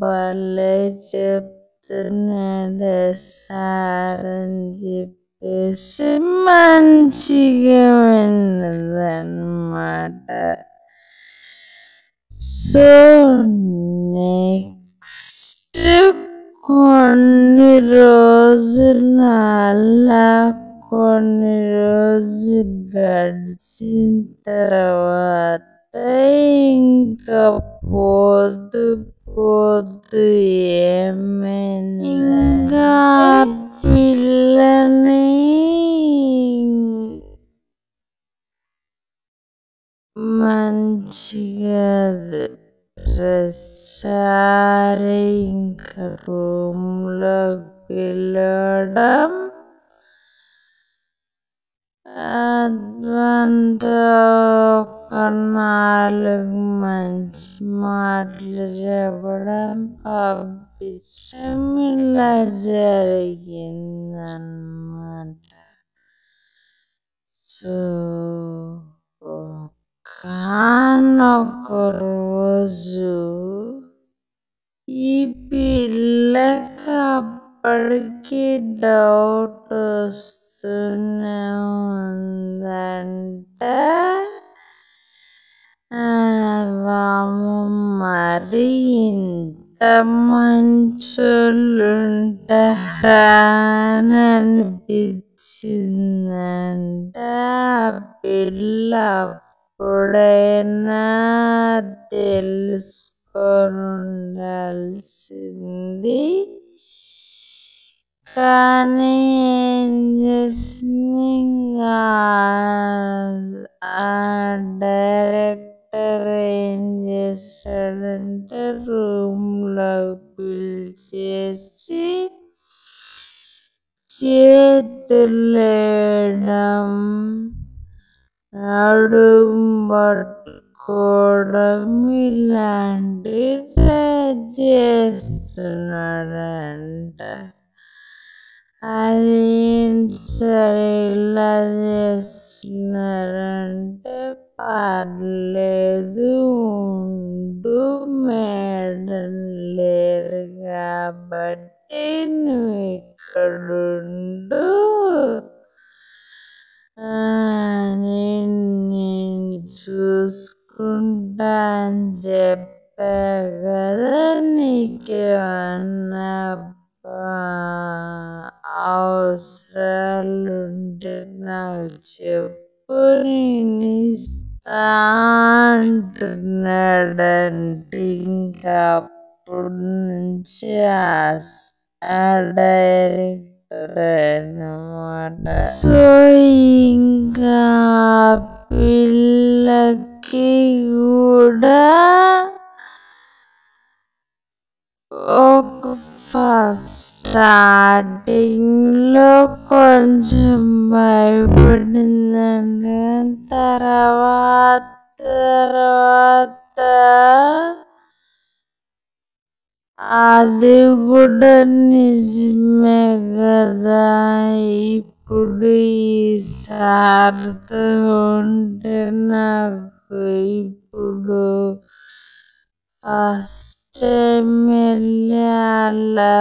భలే చెప్తున్నాడు సార్ అని చెప్పేసి మంచిగా విన్నదన్నమాట. సో నెక్స్ట్ కొన్ని రోజులు అలా కొన్ని రోజులు గడిచిన తర్వాత ఇంకా పోతూ పోతూ ఏమైంది, ఇంకా పిల్లని మంచిగా ప్రతిసారి ఇంకా రూమ్లోకి పిలవడం, అదంతా ఒక 4 మంచి మాటలు చెప్పడం పంపించడం ఇలా జరిగిందన్నమాట. సో ఒకానొక రోజు ఈ పిల్లకి అప్పటికి డౌట్ వస్తూనే ఉందంట. మరి ఇంత మంచోళ్ళుంటారా అని అనిపించిందంట. పిల్ల అప్పుడైనా తెలుసుకొని ఉండాల్సింది, కానీ ఏం చేసింది, ఇంకా ఆ డైరెక్టర్ ఏం చేశాడంటే రూమ్లోకి పిలిచేసి చేతులేయడం, నడుము పట్టుకోవడం ఇలాంటివి చేస్తున్నాడంట. అదేంటి సరే ఇలా చేస్తున్నారంటే, పర్లేదు ఉండు, మేడం లేరు కాబట్టి నువ్వు ఇక్కడుండు, నేను చూసుకుంటా అని చెప్పా కదా, నీకేమన్నా అవసరాలుంటే నాకు చెప్పు, నేను ఇస్తా అంటున్నాడంటే, ఇంకా అప్పుడు నుంచి ఆ డైరెక్టర్ అన్నమాట. సో ఇంకా పిల్లకి కూడా ఒక స్టార్టింగ్లో కొంచెం భయపడిందండి, తర్వాత అది కూడా నిజమే కదా, ఇప్పుడు ఈ సార్తో ఉంటే నాకు ఇప్పుడు ఫస్ట్ టైం వెళ్ళి అలా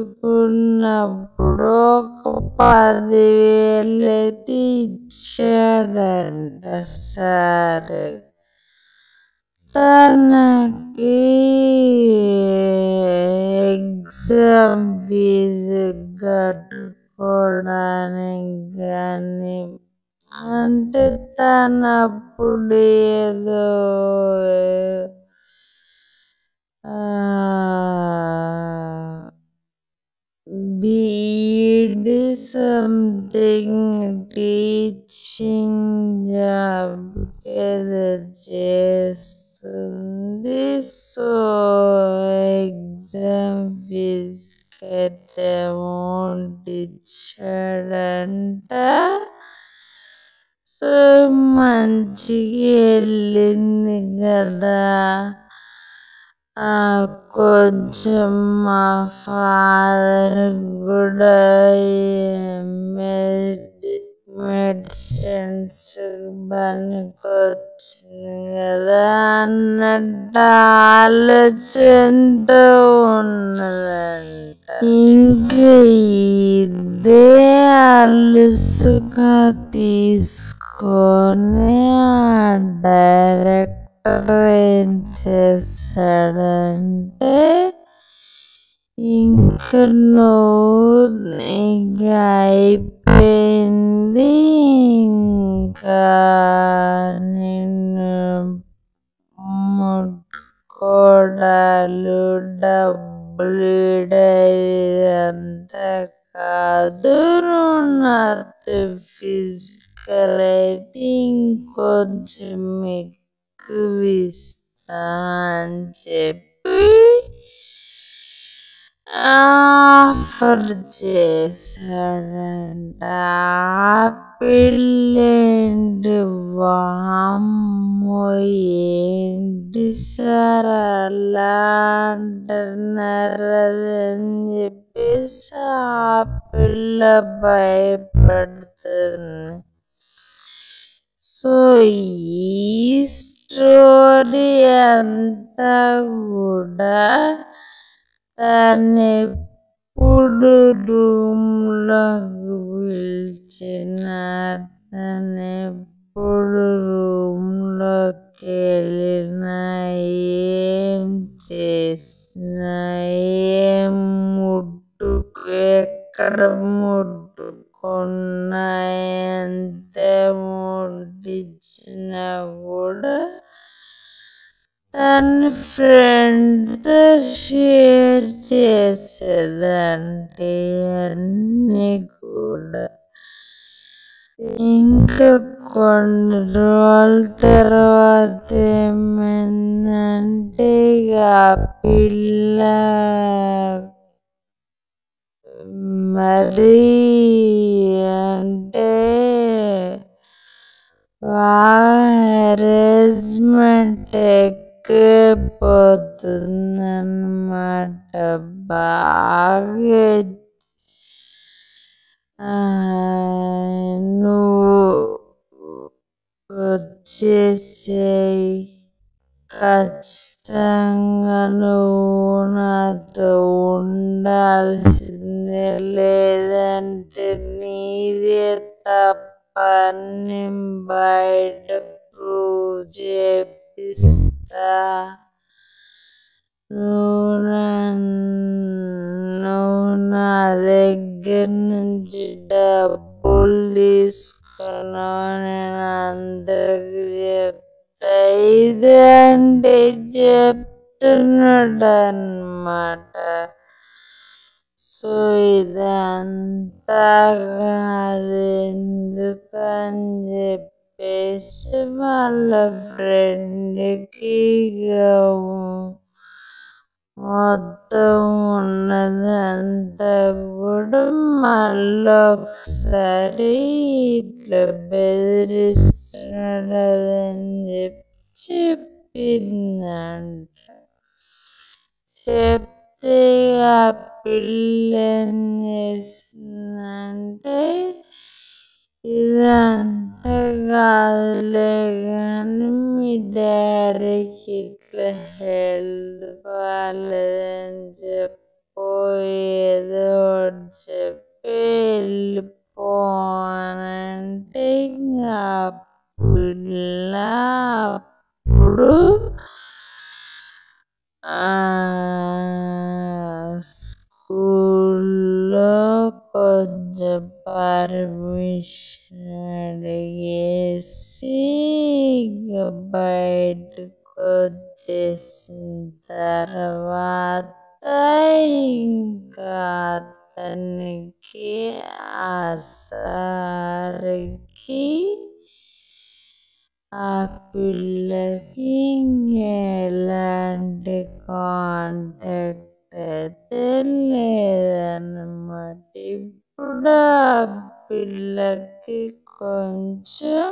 ముట్టుకున్నప్పుడు ఒక 10,000 అయితే ఇచ్చాడంట సార్. తనకి ఎగ్జామ్ ఫీజు కట్టుకోవడానికి కానీ, అంటే తనప్పుడు ఏదో బీఈడ్ సంథింగ్ టీచింగ్ జాబ్ ఏదో చేస్తుంది. సో ఎగ్జామ్ ఫీజుకైతే అమౌంట్ ఇచ్చాడంట. సో మంచిగా వెళ్ళింది కదా. కొంచెం మా ఫాదర్ కూడా మెడిసిన్స్ పనికొచ్చింది కదా అన్నట్టు ఆలోచనతో ఉన్నదంట. ఇంకా ఇదే అలుసుగా తీసుకొని ఆ డైరెక్టర్ ఏం చేశాడంటే, ఇంక ఇక అయిపోయింది. ఇంకా నేను ముట్టుకోవడాలు డబ్బులు అంతా కాదు. నువ్వు నాతో ఫిజికల్ అయితే ఇంకొంచెం ఎక్కువ ఇస్తా అని చెప్పి ఆఫర్ చేశాడంట. పిల్లేంటి వామ్మో ఏంటి సార్ అలా అంటున్నారు అని చెప్పేసి ఆ పిల్ల భయపడుతుంది. సో ఈ స్టోరీ అంతా కూడా తనెప్పుడు రూమ్లోకి పిలిచిన తనెప్పుడు రూమ్లోకి వెళ్ళినా ఏం చేసినా ఏం ఎక్కడ ముట్టుకున్నా ఎంత ముట్టించినా కూడా తన ఫ్రెండ్తో షేర్ చేసేదంటే అన్నీ కూడా. ఇంకా కొన్ని రోజుల తర్వాత ఏమైందంటే ఇక ఆ పిల్ల మరీ అంటే హెరాస్మెంట్ ఎక్కువైపోతుందన్నమాట. బాగా నువ్వు వచ్చేసేయ్, ఖచ్చితంగా నువ్వు నాతో ఉండాల్సిందే, లేదంటే నీదే తప్ప నేను బయట ప్రూవ్ చేపిస్తా. నువ్వు నా దగ్గర నుంచి డబ్బులు తీసుకున్నావు నేను అందరికి చెప్తా. ఇదంటే చెప్తున్నాడు అన్నమాట. సో ఇదంతా కాదు ఎందుకని చెప్పేసి వాళ్ళ ఫ్రెండ్కి మొత్తం ఉన్నదంతా కూడా మళ్ళీ ఒకసారి ఇట్లా బెదిరిస్తున్నాడు అని చెప్పిందంట. చెప్తే ఆ పిల్ల ఏం చేసిందంటే ఇదంతా కాదులే కానీ మీ డాడీకి ఇట్లా హెల్త్ బాగాలేదని చెప్పు, ఏదో ఒకటి చెప్పి వెళ్ళిపో అని అంటే ఇంకా పిల్ల అప్పుడు స్కూల్లో కొంచెం పర్మిషన్ అడిగేసి ఇక బయటకు వచ్చేసిన తర్వాత ఇంకా అతనికి ఆ సార్కి ఆ పిల్లకి ఎలాంటి కాంటాక్ట్ అయితే లేదన్నమాట. ఇప్పుడు ఆ పిల్లకి కొంచెం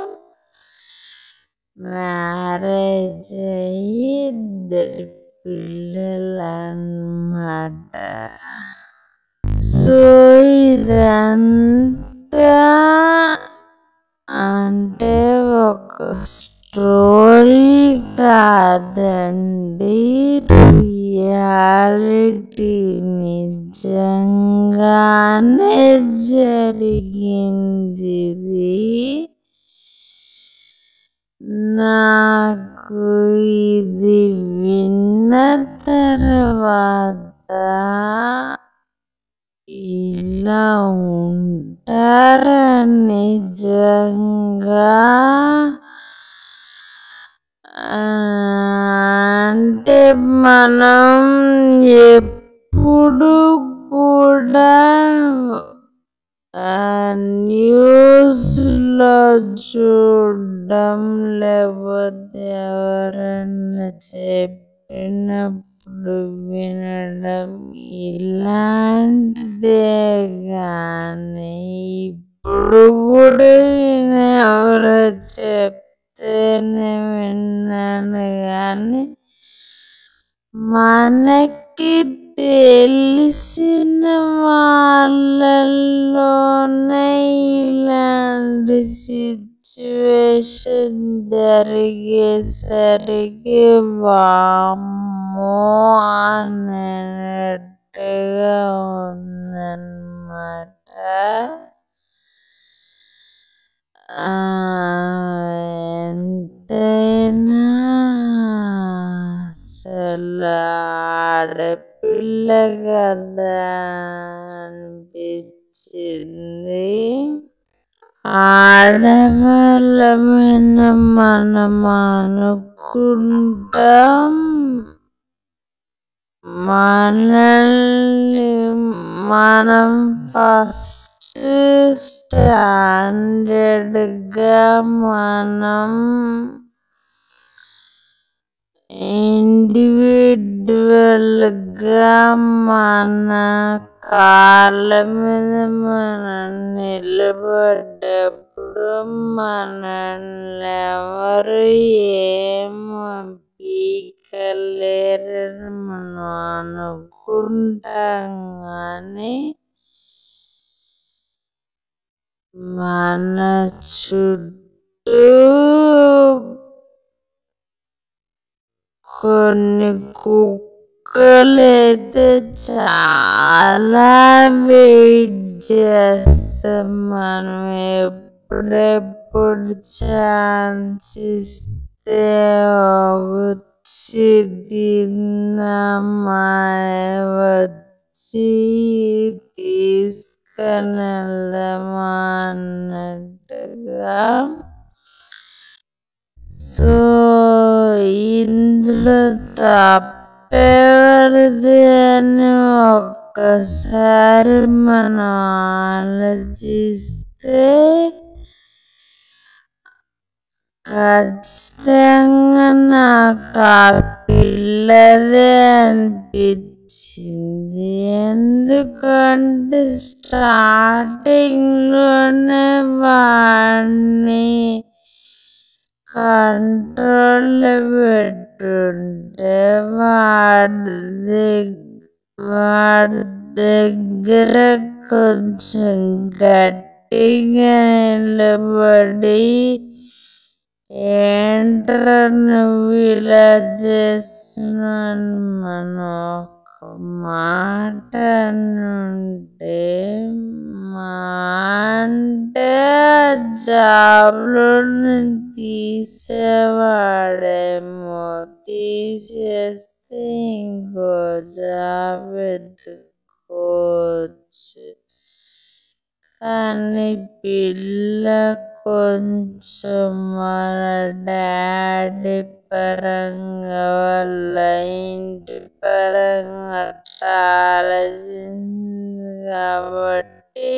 మ్యారేజ్ అయ్యి ఇద్దరు పిల్లలు అన్నమాట. సో ఇదంతా అంటే ఒక స్టోరీ కాదండి, రియాలిటీ నిజంగానే జరిగింది ఇది. నాకు ఇది విన్న తర్వాత ఇలా ఉంటారా నిజంగా? అంటే మనం ఎప్పుడు కూడా న్యూస్లో చూడడం లేకపోతే ఎవరన్నా చెప్పినప్పుడు వినడం ఇలాంటిదే కానీ ఇప్పుడు కూడా నేను ఎవరో చెప్తేనే విన్నాను కానీ మనకి తెలిసిన వాళ్ళల్లోనే ఇలాంటి సిచ్యువేషన్ జరిగేసరికి వామ్మో అనేటట్టుగా ఉందన్నమాట. ఎంతైనా అసలు ఆడపిల్ల కదా అనిపించింది. ఆడవాళ్ళమైన మనం అనుకుంటాం మనల్ని మనం ఫస్ట్ స్టాండర్డ్గా మనం ఇండివిడ్యువల్గా మన కాళ్ళ మీద మనం నిలబడ్డప్పుడు మనల్ని ఎవరు ఏం పీకలేరని మనం అనుకుంటాం కానీ మన చుట్టూ కొన్ని కుక్కలైతే చాలా వెయిట్ చేస్తాం మనం ఎప్పుడెప్పుడు ఛాన్స్ ఇస్తే వచ్చి తిందామా వచ్చి తీసుకొని వెళ్దామా అన్నట్టుగా. సో ఇందులో తప్పెవరిది అని ఒక్కసారి మనం ఆలోచిస్తే ఖచ్చితంగా నాకు ఆ పిల్లదే అనిపించింది. ఎందుకంటే స్టార్టింగ్లోనే వాడిని కంట్రోల్లో పెట్టుంటే వాడి దగ్గర కొంచెం గట్టిగా నిలబడి ఏంట్రా నువ్వు ఇలా చేస్తున్నావు మనం ఒక మాట అనుంటే మా అంటే జాబ్లో తీసేవాడేమో తీసేస్తే ఇంకో జాబ్ వెతుక్కోవచ్చు. కానీ పిల్ల కొంచెం వాళ్ళ డాడీ పరంగా వాళ్ళ ఇంటి పరంగా అట్లా ఆలోచించింది కాబట్టి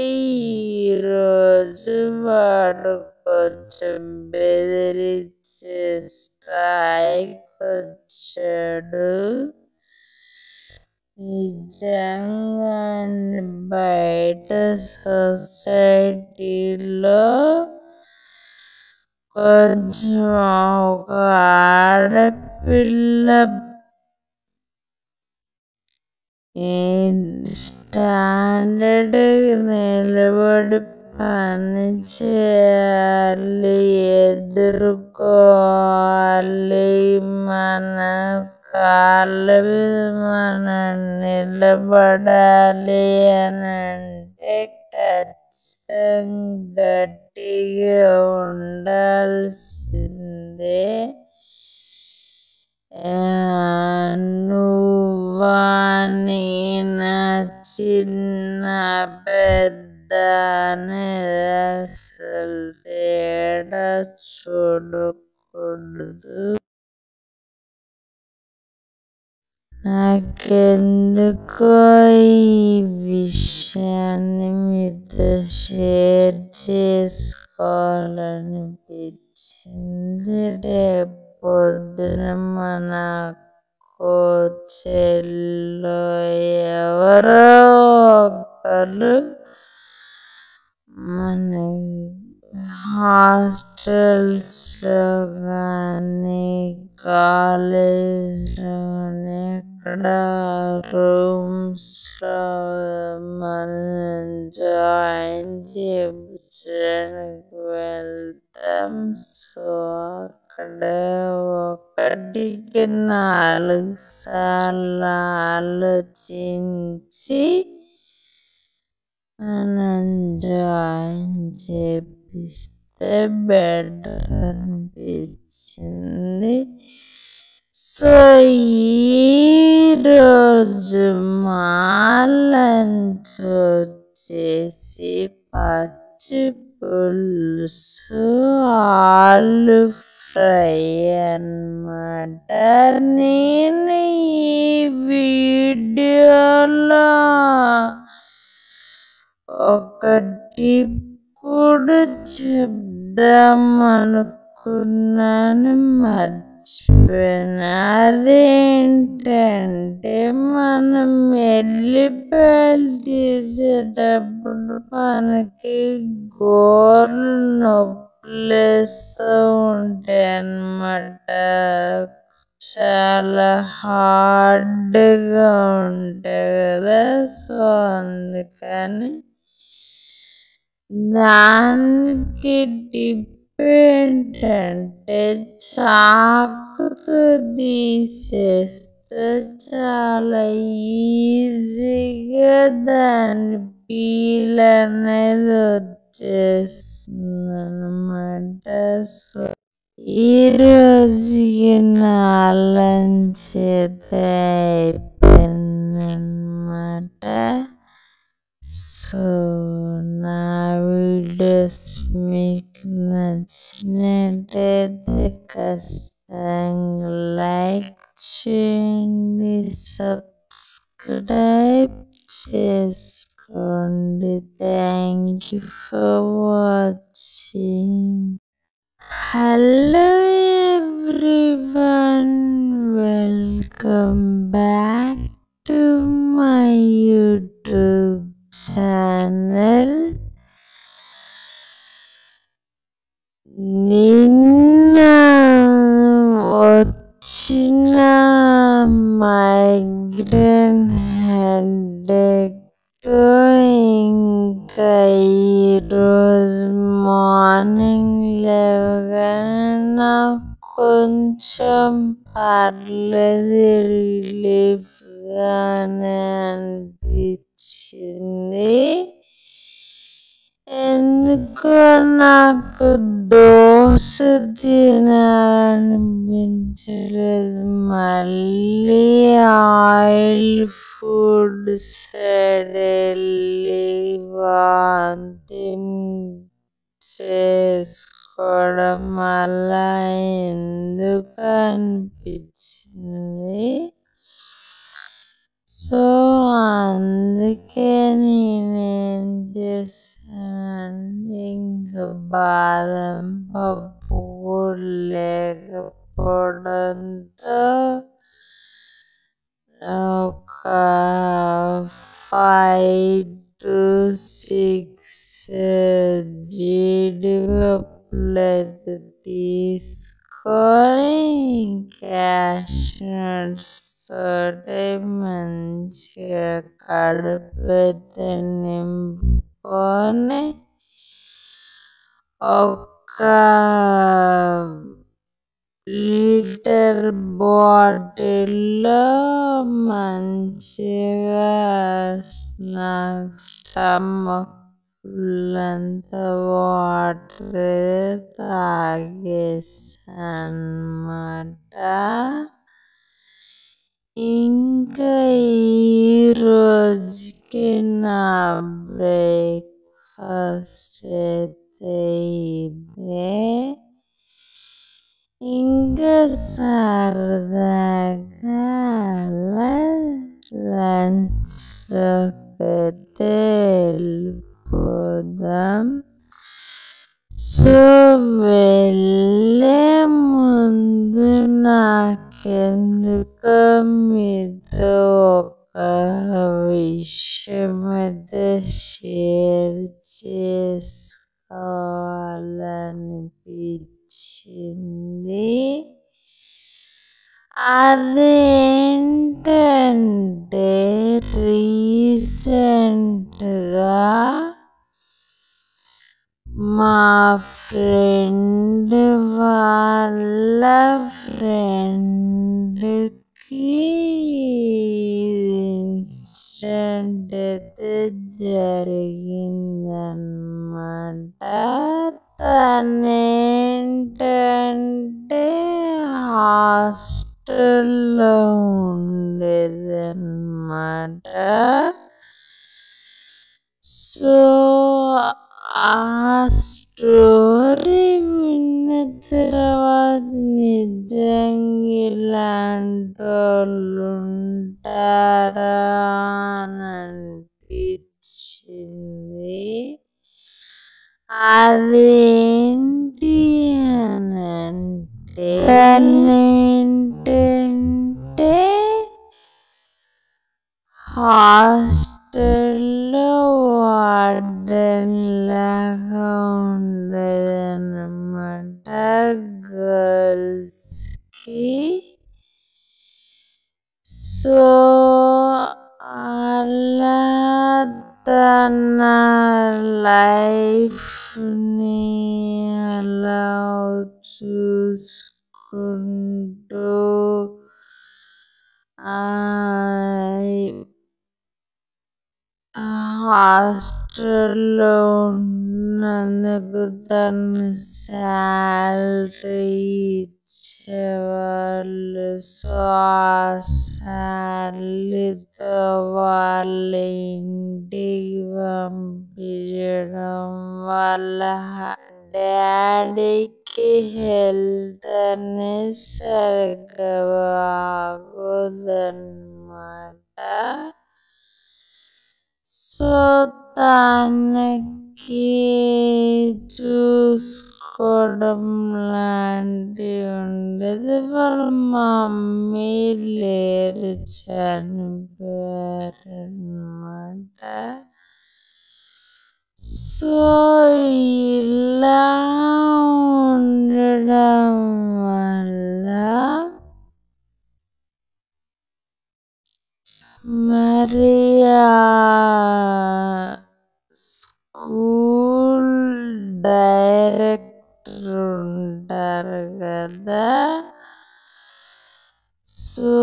ఈరోజు వాడు కొంచెం బెదిరించే స్థాయికి వచ్చాడు. నిజంగా బయట సొసైటీలో కొంచెం ఒక ఆడపిల్ల స్టాండర్డ్గా నిలబడి పని చేయాలి, ఎదుర్కోవాలి, మన కాళ్ళ మీద మనం నిలబడాలి అని అంటే ఖచ్చితంగా గట్టిగా ఉండాల్సిందే. నువ్వు వానినా చిన్న పెద్ద అనేది అసలు తేడా చూడకూడదు. నాకెందుకో ఈ విషయాన్ని మీతో షేర్ చేసుకోవాలనిపించింది. రేపొద్దున మన అక్కో చెల్లో ఎవరో ఒకరు మన హాస్టల్స్లో కానీ కాలేజ్లో కానీ అక్కడ రూమ్స్లో మనం జాయిన్ చేయించడానికి వెళ్తాం. సో అక్కడ 1కి 4 సార్లు ఆలోచించి మనం జాయిన్ చేపిస్తే బెటర్ అనిపించింది. సో ఈరోజు మా లంచ్ వచ్చేసి పచ్చి పులుసు ఆలు ఫ్రై అన్నమాట. నేను ఈ వీడియోలో ఒక టిప్ కూడా చెప్దామనుకున్నాను, మర్చిపోయాను. అదేంటంటే మనం ఎల్లిపాయలు తీసేటప్పుడు మనకి గోర్లు నొప్పులేస్తూ ఉంటాయి అన్నమాట. చాలా హార్డ్గా ఉంటాయి కదా. సో అందుకని దానికి టిప్ ఏంటంటే చాకుతో తీసేస్తే చాలా ఈజీగా దాని పీల్ అనేది వచ్చేస్తుంది అన్నమాట. సో ఈరోజుకి నా లంచ్ అయితే అయిపోయిందన్నమాట. సో నా వీడియోస్ మీకు నచ్చినట్టయితే ఖచ్చితంగా లైక్ చేయండి, సబ్స్క్రైబ్ చేసుకోండి. Thank you for watching. Hello everyone, welcome back to my YouTube channel. నిన్న వచ్చిన మైగ్రేన్ హెడేక్తో ఇంకా ఈరోజు మార్నింగ్ లేవగానే నాకు కొంచెం పర్లేదు, రిలీఫ్గానే అనిపించింది. ఎందుకో నాకు దోశ తినాలనిపించలేదు. మళ్ళీ ఆయిల్ ఫుడ్ సైడ్ వెళ్ళి వాంతింగ్ చేసుకోవడం అలా ఎందుకు అనిపించింది. సో అందుకే నేనేం చేశానంటే ఇంకా బాదం పప్పు లేకపోవడంతో ఒక 5 to 6 జీడిపప్పులైతే తీసుకొని క్యాష్నట్స్ తోటి మంచిగా కడుపైతే నింపుకొని ఒక లీటర్ బాటిల్లో మంచిగా నా స్టమక్ ఫుల్లంత వాటర్ తాగేసానమాట. ఇంకా ఈ రోజుకి నా బ్రేక్ఫాస్ట్ అయితే ఇదే. ఇంకా సరదాగా అలా లంచ్లోకైతే వెళ్ళిపోదాం. సో వెళ్ళే ముందు నాకెందుకో మీతో ఒక విషయం అయితే షేర్ చేసుకోవాలనిపించింది. అదేంటంటే రీసెంట్గా మా ఫ్రెండ్ వాళ్ళ ఫ్రెండ్కి ఇన్సిడెంట్ అయితే జరిగిందన్నమాట. తనేంటంటే హాస్టల్లో ఉండేదన్నమాట. సో ఆ స్టోరీ విన్న తర్వాత నిజంగా ఇలాంటి వాళ్ళు ఉంటారా అని అనిపించింది. అదేంటి అని అంటే తనేంటంటే హాస్టల్లో వార్డెన్ లాగా ఉండేదన్నమాట గర్ల్స్కి. సో అలా తన లైఫ్ని అలా చూసుకుంటూ హాస్టల్లో ఉన్నందుకు తను శాలరీ ఇచ్చేవాళ్ళు. సో ఆ శాలరీతో వాళ్ళ ఇంటికి పంపించడం, వాళ్ళ డాడీకి హెల్త్ అనేది సరిగ్గా బాగోదన్నమాట. సో తనకి చూసుకోవడం లాంటివి ఉండేది. వాళ్ళ మమ్మీ లేరు, చనిపోయారన్నమాట. సో ఇలా ఉండడం వల్ల మరి స్కూల్ డైరెక్టర్ ఉంటారు కదా, సో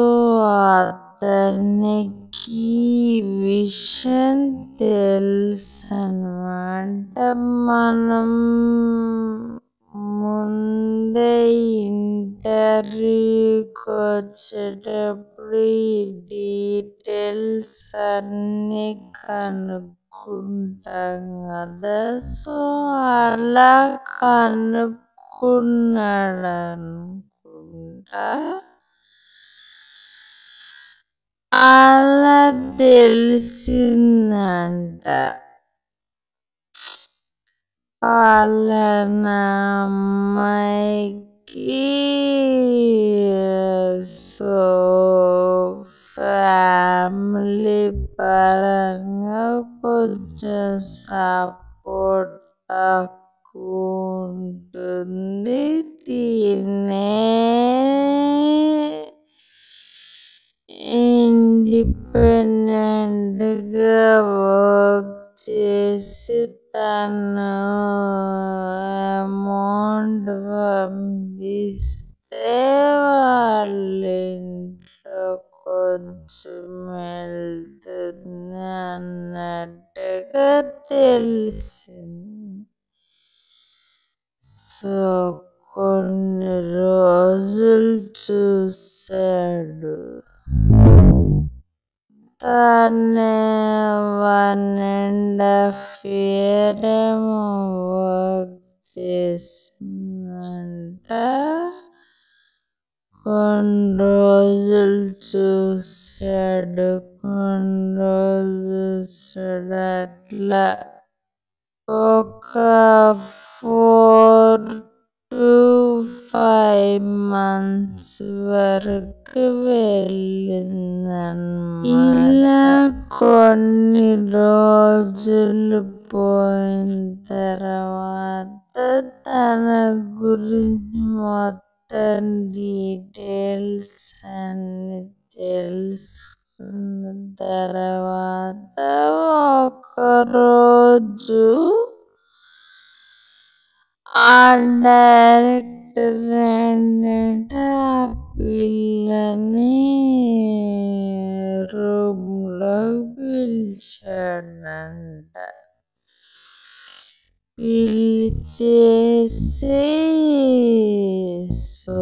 అతనికి విషయం తెలుసు అన్నమాట. మనం ముందే ఇంటర్వ్యూకి వచ్చేటప్పుడు ఈ డీటెయిల్స్ అన్నీ కనుక్కుంటాం కదా. సో అలా కనుక్కున్నాడు అనుకుంటా. అలా తెలిసిందంట వాళ్ళ అమ్మాయికి. సో ఫ్యామిలీ పరంగా కొంచెం సపోర్ట్ తక్కువ ఉంటుంది. తినే ఇండిపెండెంట్గా వర్క్ చేసి తను అమౌంట్ పంపిస్తే వాళ్ళ ఇంట్లో కొంచెం వెళ్తుంది అన్నట్టుగా తెలిసింది. సో కొన్ని రోజులు చూశాడు. 1.5 year ఏమో వర్క్ చేసిందంట. కొన్ని రోజులు చూసాడు, కొన్ని రోజులు చూసాడు. అట్లా ఒక 4 to 5 months వరకు వెళ్ళిందన్నమాట. ఇలా కొన్ని రోజులు పోయిన తర్వాత తన గురించి మొత్తం డీటెయిల్స్ అన్ని తెలుసుకున్న తర్వాత ఒకరోజు ఆ డైరెక్టర్ ఏంటంటే ఆ పిల్లని రూమ్లోకి పిలిచాడంట. పిలిచేసి, సో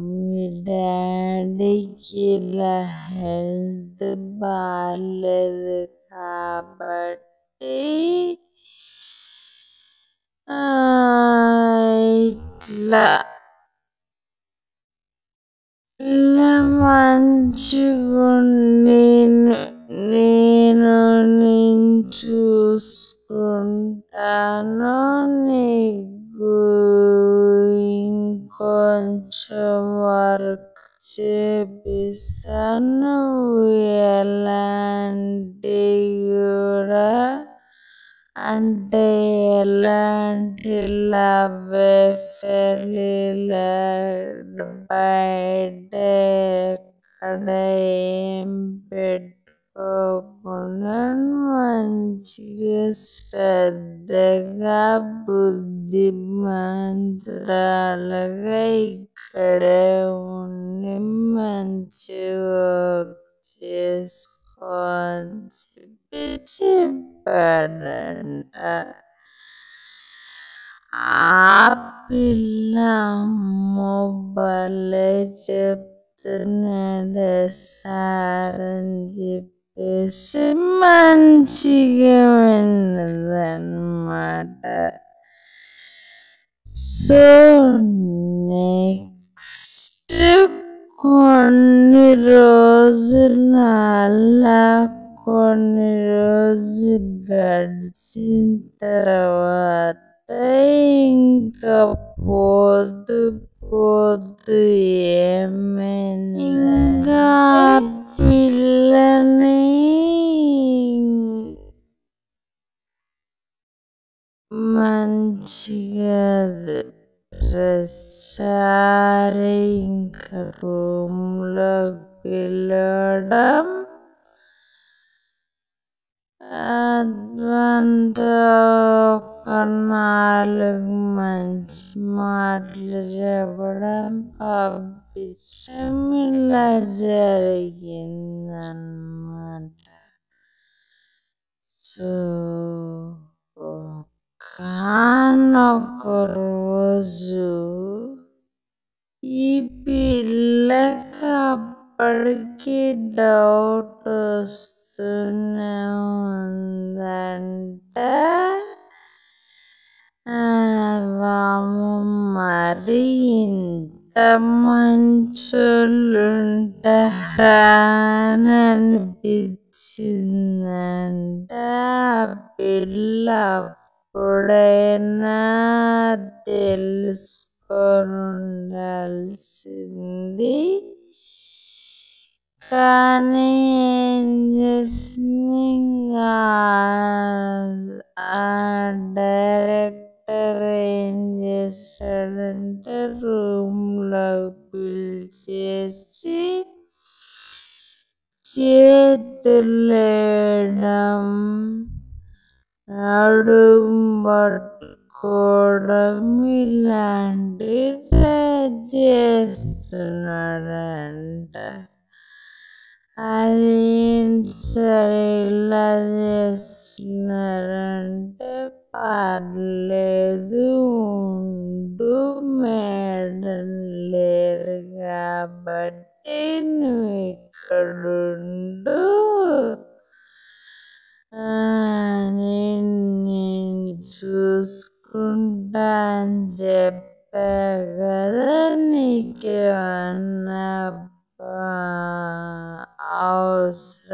మీ డాడీకి ఇలా హెల్త్ బాగాలేదు కాబట్టి ఇలా మంచిగుండి నేను చూసుకుంటాను, నీకు ఇంకొంచెం వర్క్ చేపిస్తాను, నువ్వు ఎలాంటి కూడా అంటే ఎలాంటి లవ్ అఫైర్ బయట ఎక్కడ ఏం పెట్టుకోకుండా మంచిగా శ్రద్ధగా బుద్ధిమంతురాలుగా ఇక్కడే ఉండి మంచిగా చేసుకో అని చెప్పాడంట. ఆ పిల్ల భలే చెప్తున్నాడు సార్ అని చెప్పేసి మంచిగా విన్నదన్నమాట. సో నెక్స్ట్ కొన్ని రోజులు అలా కొన్ని రోజులు గడిచిన తర్వాత ఇంకా పోతూ పోతూ ఏమైంది, ఇంకా పిల్లని మంచిగా ప్రతిసారి ఇంకా రూమ్లోకి పిలవడం, అదంతా ఒక 4 మంచి మాటలు చెప్పడం, పంపించడం ఇలా జరిగిందన్నమాట. సో ఒకానొక రోజు ఈ పిల్లకి అప్పటికి డౌట్ వస్తూనే ఉందంట. మరి ఇంత మంచోళ్ళు ఉంటారా అని అనిపించిందంట. పిల్ల అప్పుడైనా తెలుసుకొని ఉండాల్సింది, కానీ ఏం చేసింది, ఇంకా ఆ డైరెక్టర్ ఏం చేశాడంటే రూమ్లోకి పిలిచేసి చేతులేయడం, నడుము పట్టుకోవడం ఇలాంటివి చేస్తున్నాడంట. అదేంటి సరే ఇలా చేస్తున్నారంటే, పర్లేదు ఉండు, మేడం లేరు కాబట్టి నువ్వు ఇక్కడుండు, నేను చూసుకుంటా అని చెప్పా కదా, నీకేమన్నా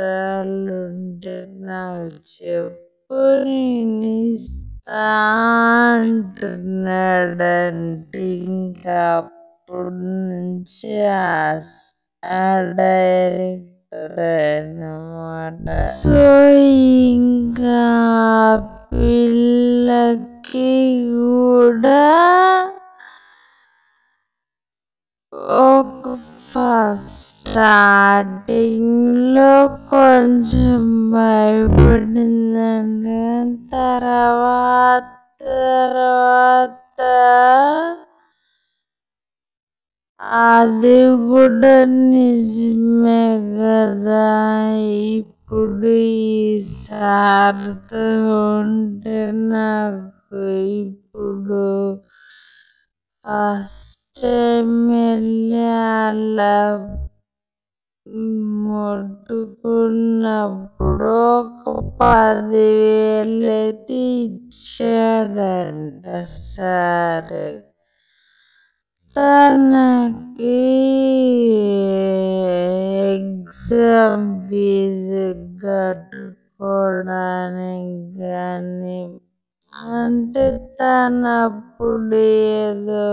అవసరాలుంటే నాకు చెప్పు, నేను ఇస్తా అంటున్నాడంటే ఇంకా అప్పుడు నుంచి ఆ డైరెక్టర్ అన్నమాట. సో ఇంకా పిల్లకి కూడా ఒక స్టార్టింగ్లో కొంచెం భయపడిందండి, తర్వాత అది కూడా నిజమే కదా, ఇప్పుడు ఈ సార్తో ఉంటే నాకు ఇప్పుడు ఫస్ట్ టైం వెళ్ళి అలా ముట్టుకున్నప్పుడు ఒక 10,000 అయితే ఇచ్చాడంట సార్. తనకి ఎగ్జామ్ ఫీజు కట్టుకోవడానికి కానీ, అంటే తనప్పుడు ఏదో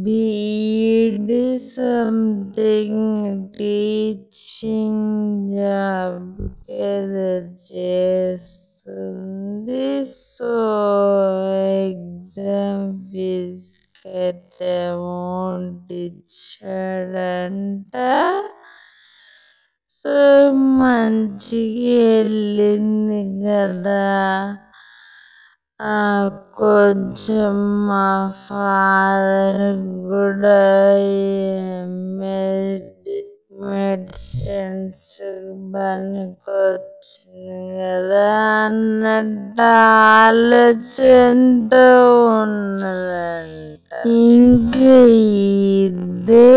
బీఈడీ సంథింగ్ టీచింగ్ జాబ్ ఏదో చేస్తుంది. సో ఎగ్జామ్ ఫీజుకైతే అమౌంట్ ఇచ్చాడంట. సో మంచిగా వెళ్ళింది కదా. కొంచెం మా ఫాదర్ కూడా మెడిసిన్స్ పనికొచ్చింది కదా అన్నట్టు ఆలోచనతో ఉన్నదంట. ఇంకా ఇదే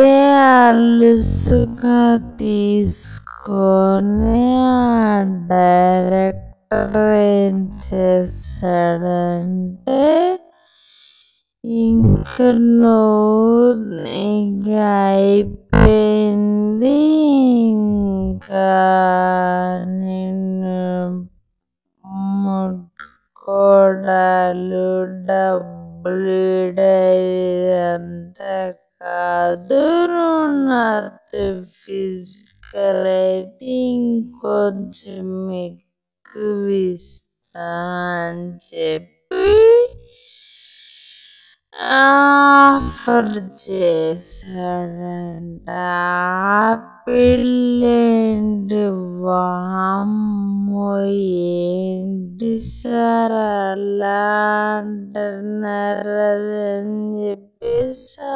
అలుసుగా తీసుకొని ఆ డైరెక్టర్ ఏం చేశాడంటే, ఇంకా నీకు అయిపోయింది, ఇంకా నిన్ను ముట్టుకోవడాలు డబ్బులు అంతా కాదు, నువ్వు నాతో ఫిజికల్ అయితే ఇంకొంచెం ఎక్కువ ఇస్తా అని చెప్పి ఆఫర్ చేశాడంట. పిల్లేంటి, వామ్మో ఏంటి సార్ అలా అంటున్నారు అని చెప్పేసి ఆ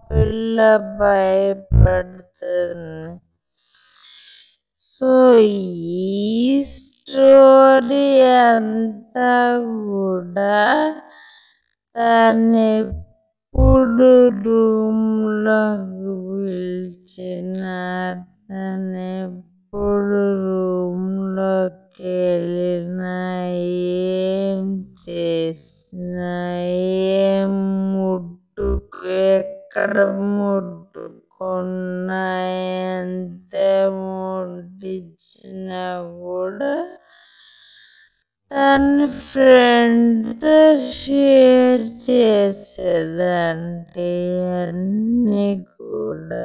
పిల్ల భయపడుతుంది. సో ఈ స్టోరీ అంతా కూడా తనెప్పుడు రూమ్లోకి పిలిచిన, తనెప్పుడు రూమ్లోకి వెళ్ళినా, ఏం చేసినా, ఎక్కడ ముట్టుకున్నా, ఎంత అమౌంట్ ఇచ్చినా కూడా తన ఫ్రెండ్తో షేర్ చేసేదంటే అన్నీ కూడా.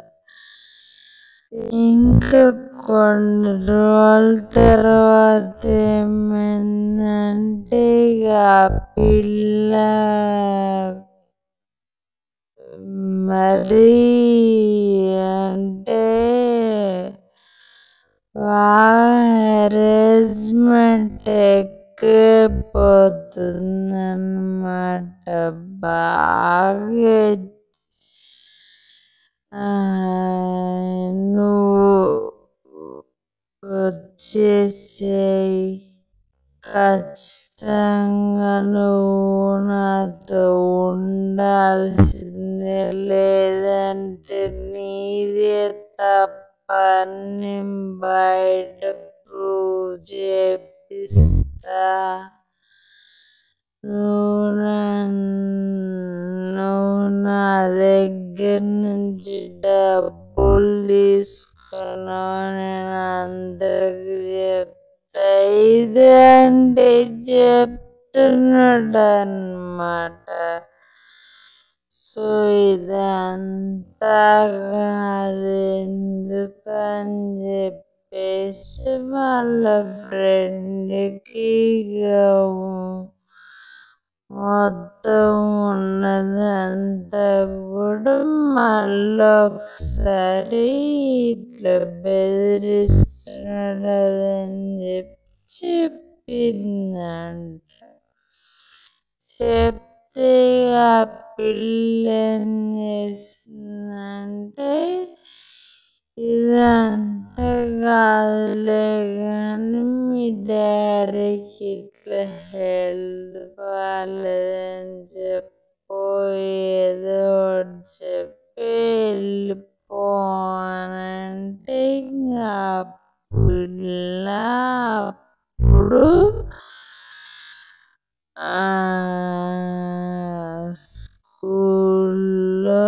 ఇంకా కొన్ని రోజుల తర్వాత ఏమైందంటే, ఇక పిల్ల మరీ అంటే హెరాస్మెంట్ ఎక్కువైపోతుందన్నమాట. బాగా నువ్వు వచ్చేసేయ్, ఖచ్చితంగా నువ్వు నాతో ఉండాల్సిందే లేదంటే నీదే తప్పని బయట ప్రూవ్ చేపిస్తా. నువ్వు నా దగ్గర నుంచి డబ్బులు తీసుకున్నావు, నేను అందరికి చెప్తా. ఇదంటే చెప్తున్నాడు అన్నమాట. సో ఇదంతా కాదు ఎందుకని చెప్పేసి వాళ్ళ ఫ్రెండ్కి మొత్తం ఉన్నదంతా కూడా మళ్ళీ ఒకసారి ఇట్లా బెదిరిస్తున్నాడు అని చెప్పిందంట. చెప్తే ఆ పిల్ల ఏం చేసిందంటే, ఇదంతా కాదులే కానీ మీ డాడీకి ఇట్లా హెల్త్ బాగాలేదని చెప్పు, ఏదో ఒకటి చెప్పి వెళ్ళిపో అని అంటే ఇంకా పిల్ల అప్పుడు స్కూల్లో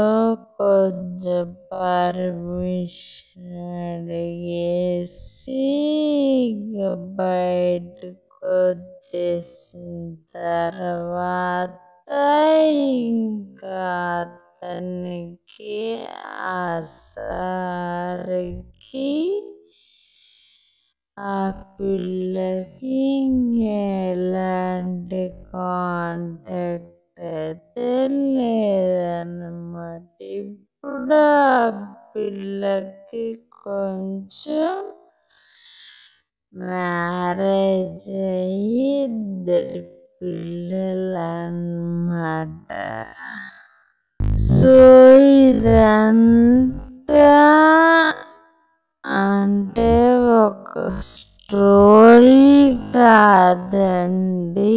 కొంచెం పర్మిషన్ అడిగేసి బయటకు వచ్చేసిన తర్వాత ఇంకా అతనికి ఆ సార్కి ఆ పిల్లకి ఎలాంటి కాంటాక్ట్ అయితే లేదన్నమాట. ఇప్పుడు ఆ పిల్లకి కొంచెం మ్యారేజ్ అయ్యి ఇద్దరు పిల్లలు అన్నమాట. సో ఇదంతా అంటే ఒక స్టోరీ కాదండి,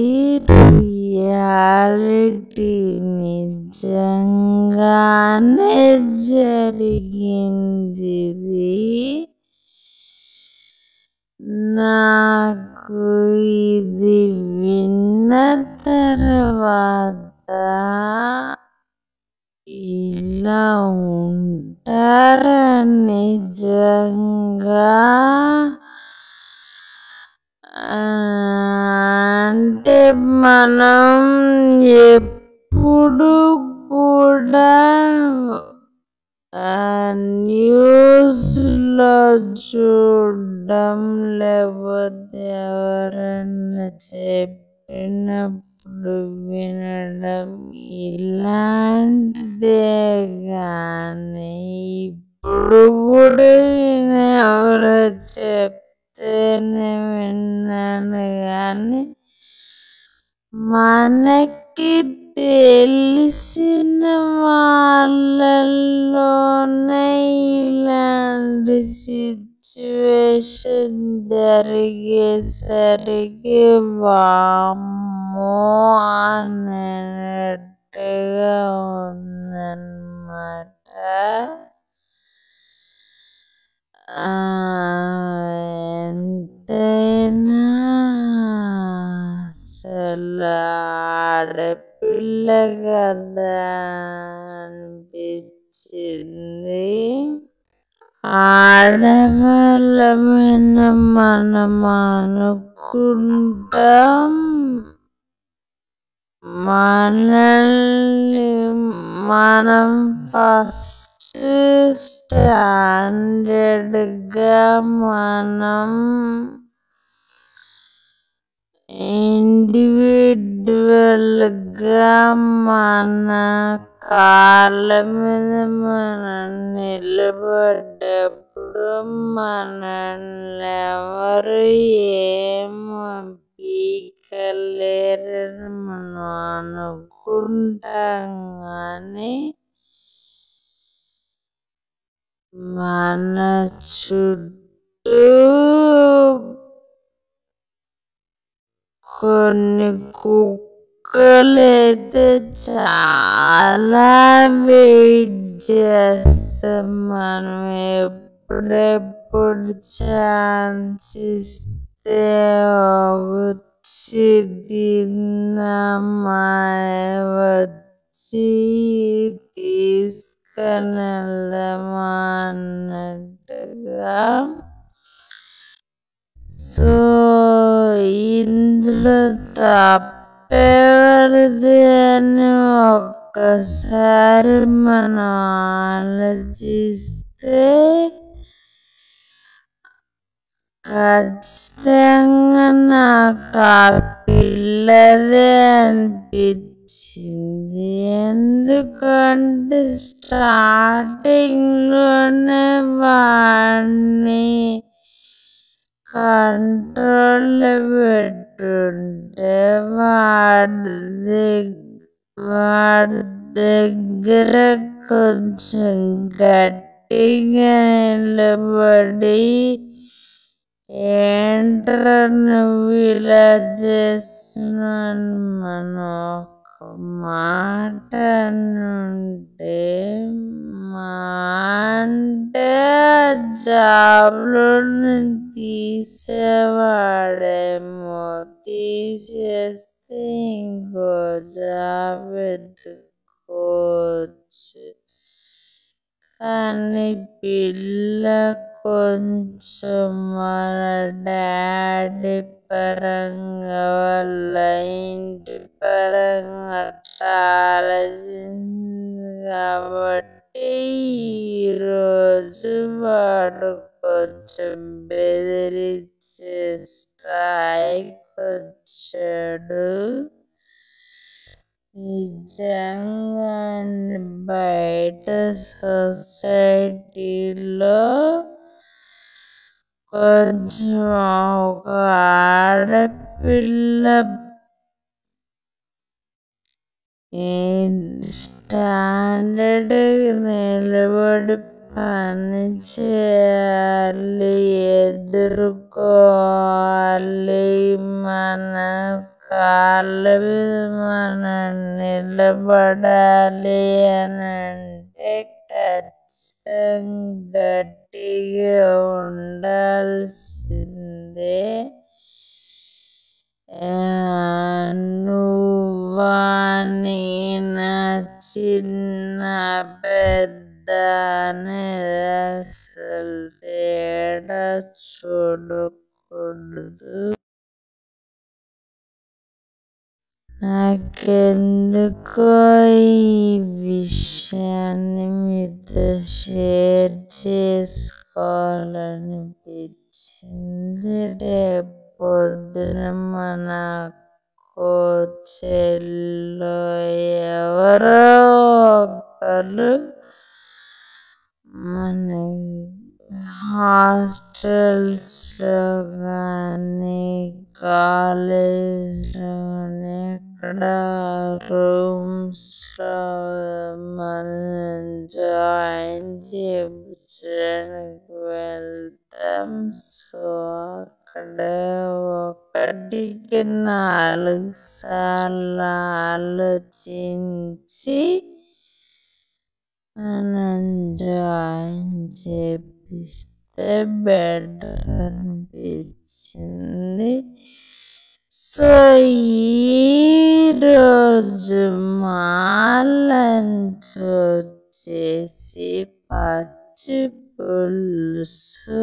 రియాలిటీ నిజంగానే జరిగింది ఇది. నాకు ఇది విన్న తర్వాత ఇలా ఉంటారా నిజంగా అంటే మనం ఎప్పుడు కూడా న్యూస్లో చూడడం లేకపోతే ఎవరన్నా చెప్పినప్పుడు వినడం ఇలాంటిదే కానీ ఇప్పుడు కూడా నేను ఎవరో చెప్తేనే విన్నాను కానీ మనకి తెలిసిన వాళ్ళల్లోనే ఇలాంటి సిచ్యువేషన్ జరిగేసరికి వామ్మో అన్నట్టుగా ఉందన్నమాట. ఎంతైనా అసలు ఆడపిల్ల కదా అనిపించింది. ఆడవాళ్ళమైన మనం అనుకుంటాం మనల్ని మనం ఫస్ట్ స్టాండర్డ్గా మనం ఇండివిడ్యువల్గా మన కాళ్ళ మీద మనం నిలబడ్డప్పుడు మనల్ని ఎవరు ఏం పీకలేరని మనం అనుకుంటాం కానీ మన చుట్టూ కొన్ని కుక్కలు కుక్కలైతే చాలా వెయిట్ చేస్తాం మనం ఎప్పుడెప్పుడు ఛాన్స్ ఇస్తే వచ్చి తిందామా వచ్చి తీసుకొని వెళ్దామా అన్నట్టుగా. సో ఇందులో తప్పెవరిది అని ఒక్కసారి మనం ఆలోచిస్తే ఖచ్చితంగా నాకు ఆ పిల్లదే అనిపించింది. ఎందుకంటే స్టార్టింగ్లోనే వాడిని కంట్రోల్లో పెట్టుంటే వాడి దగ్గర కొంచెం గట్టిగా నిలబడి ఏంట్రా నువ్వు ఇలా చేస్తున్నావు మనం ఒక మాట అనుంటే మా అంటే జాబ్లో తీసేవాడేమో, తీసేస్తే ఇంకో జాబ్ వెతుక్కోవచ్చు. కానీ పిల్ల కొంచెం వాళ్ళ డాడీ పరంగా వాళ్ళ ఇంటి పరంగా అట్లా ఆలోచించింది కాబట్టి ఈరోజు వాడు కొంచెం బెదిరించే స్థాయికి వచ్చాడు. నిజంగా బయట సొసైటీలో కొంచెం ఒక ఆడపిల్ల స్టాండర్డ్ నిలబడి పని చేయాలి, ఎదుర్కోవాలి, మన కాళ్ళ మీద మనం నిలబడాలి అని అంటే ఖచ్చితంగా గట్టిగా ఉండాల్సిందే. నువ్వా నేనా చిన్న పెద్ద అనేది అసలు తేడా చూడకూడదు. నాకెందుకో ఈ విషయాన్ని మీతో షేర్ చేసుకోవాలనిపించింది. రేపు పొద్దున మన అక్కో చెల్లో ఎవరో ఒకరు మన హాస్టల్స్లో కానీ కాలేజ్లో కానీ అక్కడ రూమ్స్లో మనం జాయిన్ చేయించడానికి వెళ్తాం. సో అక్కడ 1కి 4 సార్లు ఆలోచించి మనం జాయిన్ చేపిస్తే బెటర్ అనిపించింది. సో ఈరోజు మా లంచ్ వచ్చేసి పచ్చి పులుసు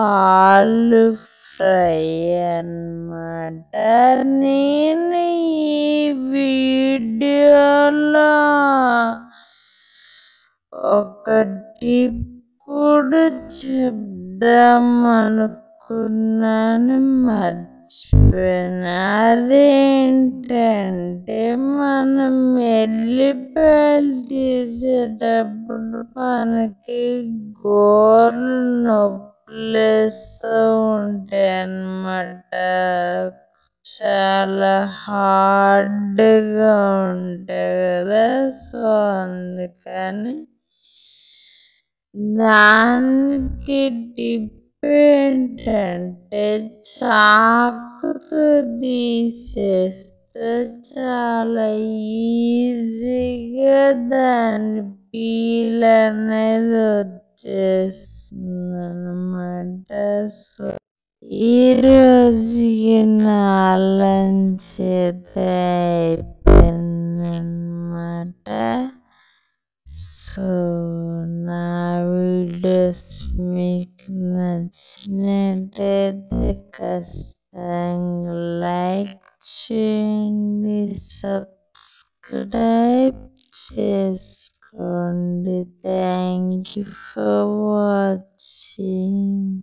ఆలు ఫ్రై అన్నమాట. నేను ఈ వీడియోలో ఒక టిప్ కూడా చెప్దామనుకున్నాను, మర్చిపోయాను. అదేంటంటే మనం ఎల్లిపాయలు తీసేటప్పుడు మనకి గోర్లు నొప్పులేస్తూ ఉంటాయి అన్నమాట. చాలా హార్డ్గా ఉంటాయి కదా. సో అందుకని దానికి టిప్ ఏంటంటే చాకుతో తీసేస్తే చాలా ఈజీగా దాని పీల్ అనేది వచ్చేస్తుందన్నమాట. సో ఈరోజుకి నా లంచ్ అయితే అయిపోయిందన్నమాట. సో నా వీడియోస్ మీకు నచ్చినట్టయితే ఖచ్చితంగా లైక్ చేయండి, సబ్స్క్రైబ్ చేసుకోండి. Thank you for watching.